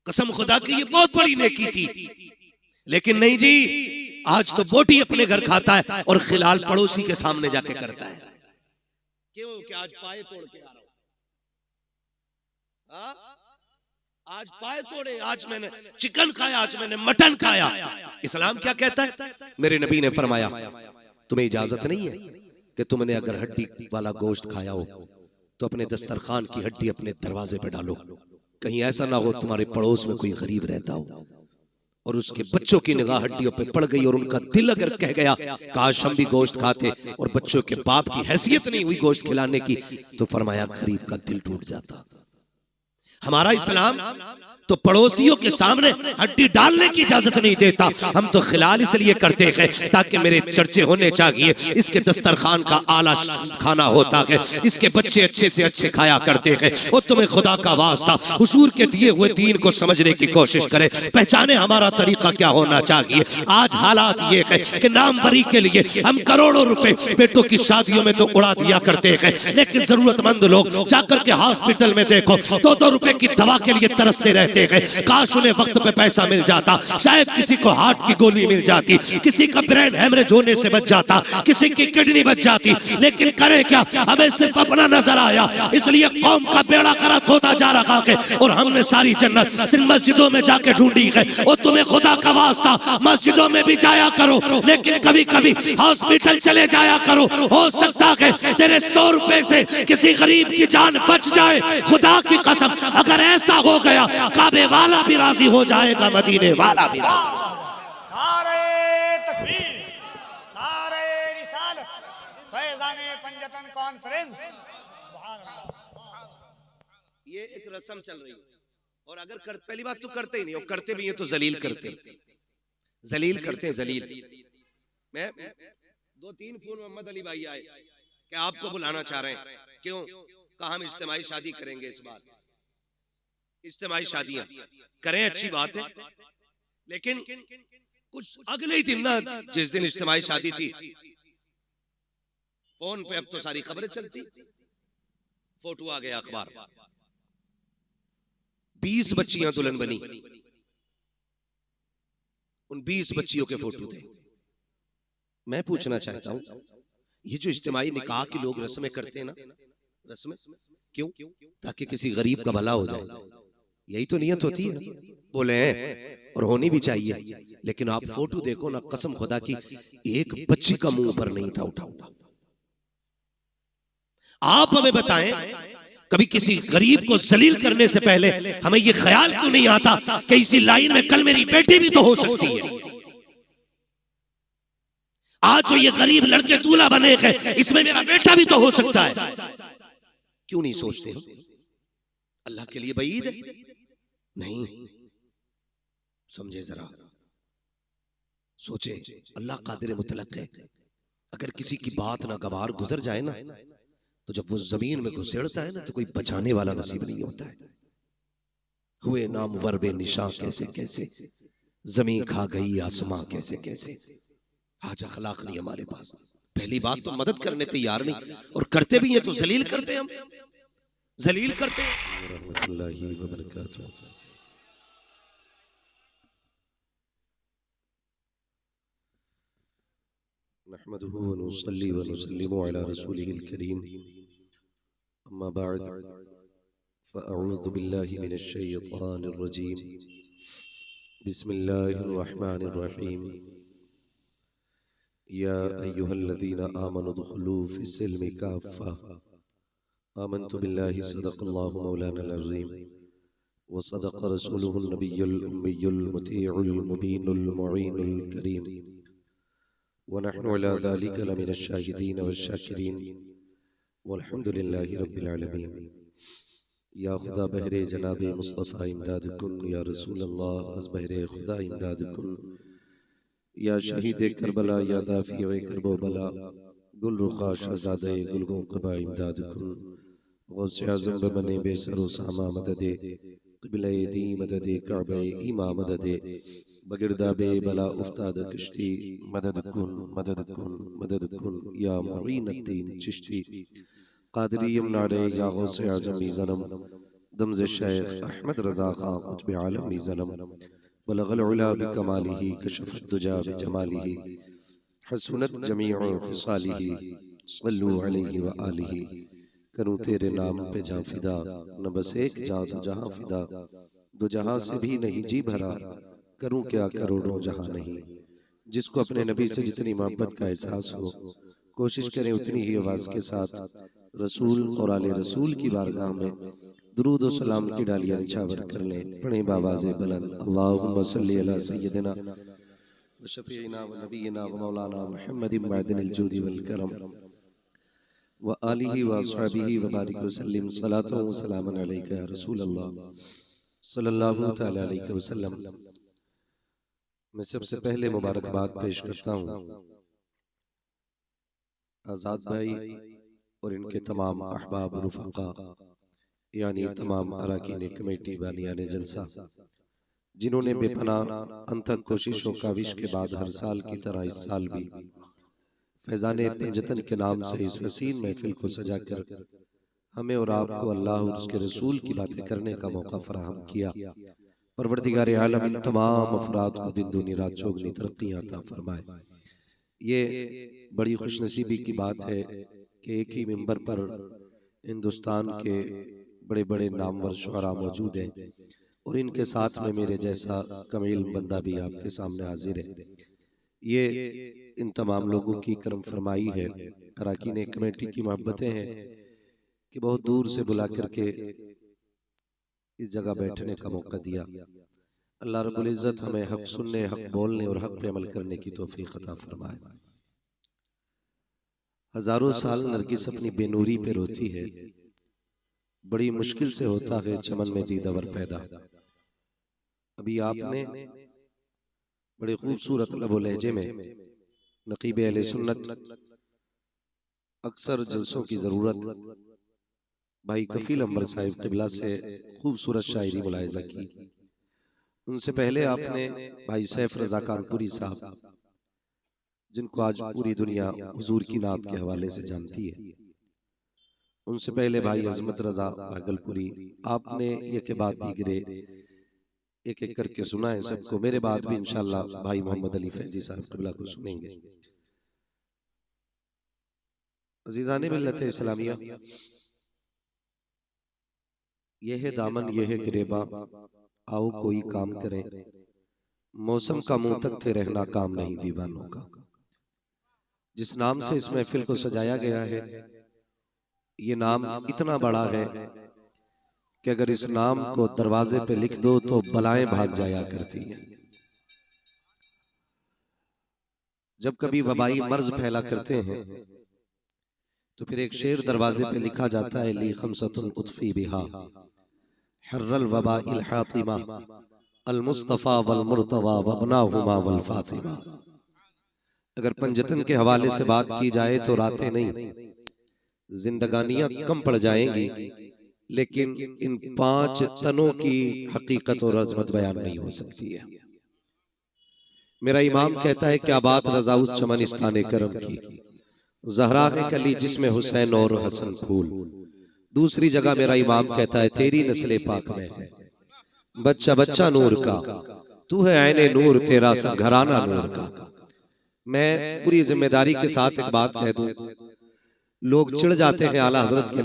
कसम खुदा की ये बहुत बड़ी नेकी थी, लेकिन नहीं जी, आज तो बोटी अपने घर खाता है और खिलाल पड़ोसी के सामने जाके करता है। क्यों? कि आज पाए तोड़ के आ रहा हूं, आज पाए तोड़े, आज मैंने चिकन खाया, आज मैंने मटन खाया। इस्लाम क्या कहता है? मेरे नबी ने फरमाया, तुम्हें इजाजत नहीं है कि तुमने अगर हड्डी वाला गोश्त खाया हो तो अपने दस्तरखान की हड्डी अपने दरवाजे पे डालो। कहीं ऐसा ना हो तुम्हारे पड़ोस में कोई गरीब रहता हो और उसके बच्चों की निगाह हड्डियों पे पड़ गई और उनका दिल अगर कह गया काश हम भी गोश्त खाते, और बच्चों के बाप की हैसियत नहीं हुई गोश्त खिलाने की, तो फरमाया गरीब का दिल टूट जाता। हमारा इस्लाम तो पड़ोसियों के सामने हड्डी डालने की इजाजत नहीं देता। हम तो खिलाल इसलिए करते हैं ताकि मेरे चर्चे होने चाहिए, इसके दस्तरखान का आला खाना होता है, इसके बच्चे अच्छे से अच्छे खाया करते हैं। और तुम्हें खुदा का वास्ता हुजूर के दिए हुए दीन को समझने की कोशिश करें, पहचाने हमारा तरीका क्या होना चाहिए। आज हालात ये है कि नामवरी के लिए हम करोड़ों रुपए बेटों की शादियों में तो उड़ा दिया करते हैं, लेकिन जरूरतमंद लोग जाकर के हॉस्पिटल में देखो 2-2 रुपए की दवा के लिए तरसते रहते हैं। काश उन्हें वक्त पे पैसा मिल जाता, शायद किसी को हार्ट की गोली मिल जाती, किसी का ब्रेन हेमरेज होने से बच जाता, किसी की किडनी बच जाती। लेकिन करे क्या, हमें सिर्फ अपना नजर आया, इसलिए कौम का बेड़ा गर्क होता जा रहा है। और हमने सारी जन्नत सिर्फ मस्जिदों में जाके ढूंढी है। और तुम्हें खुदा का वास्ता मस्जिदों में भी जाया करो, लेकिन कभी कभी हॉस्पिटल चले जाया करो। हो सकता है तेरे 100 रुपए से किसी गरीब की जान बच जाए। खुदा की कसम, अगर ऐसा हो गया काबे वाला भी राजी हो जाएगा, मदीने वाला भी। नारे तकबीर, नारे रिसालत, फैज़ाने पंजतन कॉन्फ्रेंस। सुभान अल्लाह। ये एक रस्म चल रही है, और अगर पहली बात तो करते ही नहीं, और करते भी हैं तो जलील करते हैं, जलील करते हैं, जलील। मैं 2-3 फोन मोहम्मद अली भाई आए कि आपको बुलाना चाह रहे हैं। क्यों? कहा हम इज्तिमाई शादी करेंगे इस बार। इज्तिमाई शादियां करें, अच्छी बात है, लेकिन कुछ अगले ही दिन ना, जिस दिन इज्तिमाई शादी थी, फोन पे अब तो सारी खबरें चलती, फोटो आ गया अखबार, 20 बच्चियां दुल्हन बनी, उन 20 बच्चियों के फोटो थे। मैं पूछना चाहता हूं, ये जो इज्तिमाई निकाह की लोग रस्में करते हैं ना, रस्में क्यों? ताकि किसी गरीब का भला हो जाए, यही तो नियत होती है। बोले हैं और होनी भी चाहिए, लेकिन आप फोटो देखो ना, कसम खुदा की एक बच्ची का मुंह पर नहीं था उठा। आप हमें बताएं, कभी किसी गरीब को जलील करने से पहले हमें यह ख्याल क्यों नहीं आता कि इसी लाइन में कल मेरी बेटी भी तो हो सकती है। आज जो ये गरीब लड़के दूल्हा बने हैं, इसमें मेरा बेटा भी तो हो सकता है। क्यों नहीं सोचते हम? अल्लाह के लिए बईद है? नहीं, समझे जरा, सोचे, अल्लाह कादिर मुतलक है। अगर किसी की बात ना गवार गुजर जाए ना, तो जब वो जमीन में घुसेड़ता है ना, तो कोई बचाने वाला नसीब नहीं होता है। हुए नामवर बे निशा कैसे कैसे, जमीन खा गई आसमां कैसे कैसे। आज अखलाक नहीं हमारे पास। पहली बात तो मदद करने तैयार नहीं, और करते भी हैं तो जलील करते हैं, हम जलील करते हैं। नहमदुहु व नुसल्ली व नुसल्लिमु अला रसूलिहिल करीम, अम्मा बअद, फ़अऊज़ु बिल्लाहि मिनश शैतानिर रजीम, बिस्मिल्लाहिर रहमानिर रहीम। या अय्युहल्लज़ीना आमनु दुखुलू फ़िस्सिल्मि काफ़्फ़ा, आमन्तु बिल्लाहि सदक़ल्लाहु मौलानल अज़ीम, व सदक़ रसूलुहुन नबियुल उम्मियुल मुतीउल मुबीनुल मुईनुल करीम, व नहनु अला ज़ालिका लमिनश शाहिदीन वश्शाकिरीन, वल्हम्दुलिल्लाहि रब्बिल आलमीन। या खुदा बहरे जनाबे मुस्तफ़ा इमदाद कुन, या रसूल अल्लाह अज़ बहरे खुदा इमदाद कुन, या शहीद करबला, या दाफ़िए करबो बला, गुल रुखा शहज़ादे गुलगों क़बा इमदाद कुन, गौसे आज़म बने बेसरो सामा मददे, क़िबले दी मददे, काबे ईमा मददे, बगिरदा बे बला उफ्ताद कश्ती, मदद कुन मदद कुन मदद कुन, या मुईनुद्दीन चिश्ती क़ादरी यमनारे, या गौसे आज़म मीज़नम, दमज़ शेख अहमद रज़ा खां क़ुत्ब आलम मीज़नम, बलगल उला बिकमालिही, कशफ़त दुजा बिजमालिही, हसनत जमीउ ख़िसालिही, सल्लु अलैहि व आलिही। करूँ तेरे नाम पे जां फिदा, न बस एक जां तो जहां फिदा, दो जहां से भी नहीं जी भरा, करूँ क्या करोड़ों जहां नहीं। जिसको अपने नबी से जितनी मोहब्बत का एहसास हो, कोशिश करें उतनी ही आवाज़ के साथ रसूल और आले रसूल की बारगाह में दुरूद और सलाम की डालियां निछावर कर लें। पढ़ें बावाज़े बुलंद, अल्लाहुम्मा सल्ली अला सय्यदिना व शफ़ीइना व नबीना व मौलाना मुहम्मदिन मअदिनिल जूदि वल करम व आलिहि व अस्हाबिहि व बारिक व सल्लिम सलातन व सलामन अलैका या रसूल अल्लाह सल्लल्लाहु तआला अलैहि वसल्लम। मैं सबसे पहले मुबारकबाद पेश करता हूँ आज़ाद भाई और इनके तमाम अहबाब रुफ़क़ा यानी तमाम अरकान कमेटी बानियाने जलसा, जिन्होंने बेपनाह अनथक कोशिश और काविश के बाद हर साल की तरह इस साल भी फैज़ाने पंजतन के नाम से इस हसीन महफिल को सजाकर हमें और आपको अल्लाह और उसके रसूल की बातें करने का मौका फराहम किया। परवरदिगार आलम इन तमाम अफराद को दिन दुनी रात चौगनी तरक्कियां अता फरमाए। ये बड़ी खुशनसीबी की बात है कि एक ही मिंबर पर हिंदुस्तान के बड़े बड़े नामवर शुअरा मौजूद हैं और इनके साथ में मेरे जैसा कमील बंदा भी आपके सामने हाजिर है। ये इन तमाम लोगों की करम फरमाई है, अरकान कमेटी की मोहब्बतें हैं कि बहुत दूर से बुला करके इस जगह बैठने का मौका दिया। अल्लाह रब्बुल इज़्ज़त हमें हक सुनने, हक बोलने और हक पे अमल करने की तौफीक अता फरमाए। हजारों साल नरगिस अपनी बेनूरी पे रोती है, बड़ी मुश्किल से होता है चमन में दीदावर पैदा। अभी आपने बड़े खूबसूरत लबो लहजे में नकीब अहले सुन्नत अक्सर जलसों की जरूरत भाई कफील अंबर साहिब क़िबला से खूबसूरत शायरी मुलाहिज़ा की। उनसे पहले आपने भाई सैफ रज़ा कानपुरी साहब, जिनको आज पूरी दुनिया हुजूर की नात के हवाले से जानती है, उनसे पहले भाई अज़मत रज़ा भागलपुरी, आपने ये के बाद दीगरे एक एक करके सुना है सबको। मेरे बाद भी इंशाअल्लाह भाई मोहम्मद अली फैजी साहब क़िबला को सुनेंगे। अज़ीज़ाने मिल्लत इस्लामिया, ये है दामन ये है गिरेबा, आओ कोई काम करें, मौसम का मुंह तक थे रहना काम नहीं दीवानों का। जिस नाम से इस महफिल को सजाया गया है, ये नाम इतना बड़ा है कि अगर इस नाम को दरवाजे पे लिख दो तो बलाएं भाग जाया करती हैं। जब कभी वबाई मर्ज फैला करते हैं तो फिर एक शेर दरवाजे पे लिखा जाता है, ली खमसतुन उतफी बिहा हर्रल वबाइल हातिमा अल मुस्तफा वल मुर्तवा वबनाहुमा वल फातिमा। अगर पंजतन के हवाले से बात की जाए तो रातें नहीं, जिंदगानियां कम पड़ जाएंगी, लेकिन इन 5 तनों की हकीकत और अजमत बयान नहीं हो सकती है। मेरा इमाम कहता है, क्या बात रज़ा उस चमनिस्ताने करम की, ज़हरा है कली जिसमें हुसैन और हसन फूल। दूसरी जगह मेरा इमाम कहता है, तेरी नस्ले पाक में है बच्चा बच्चा नूर का, तू है ऐने नूर तेरा सब घराना नूर का। मैं पूरी जिम्मेदारी के साथ एक बात कह दूं, लोग चिढ़ जाते हैं आला हजरत के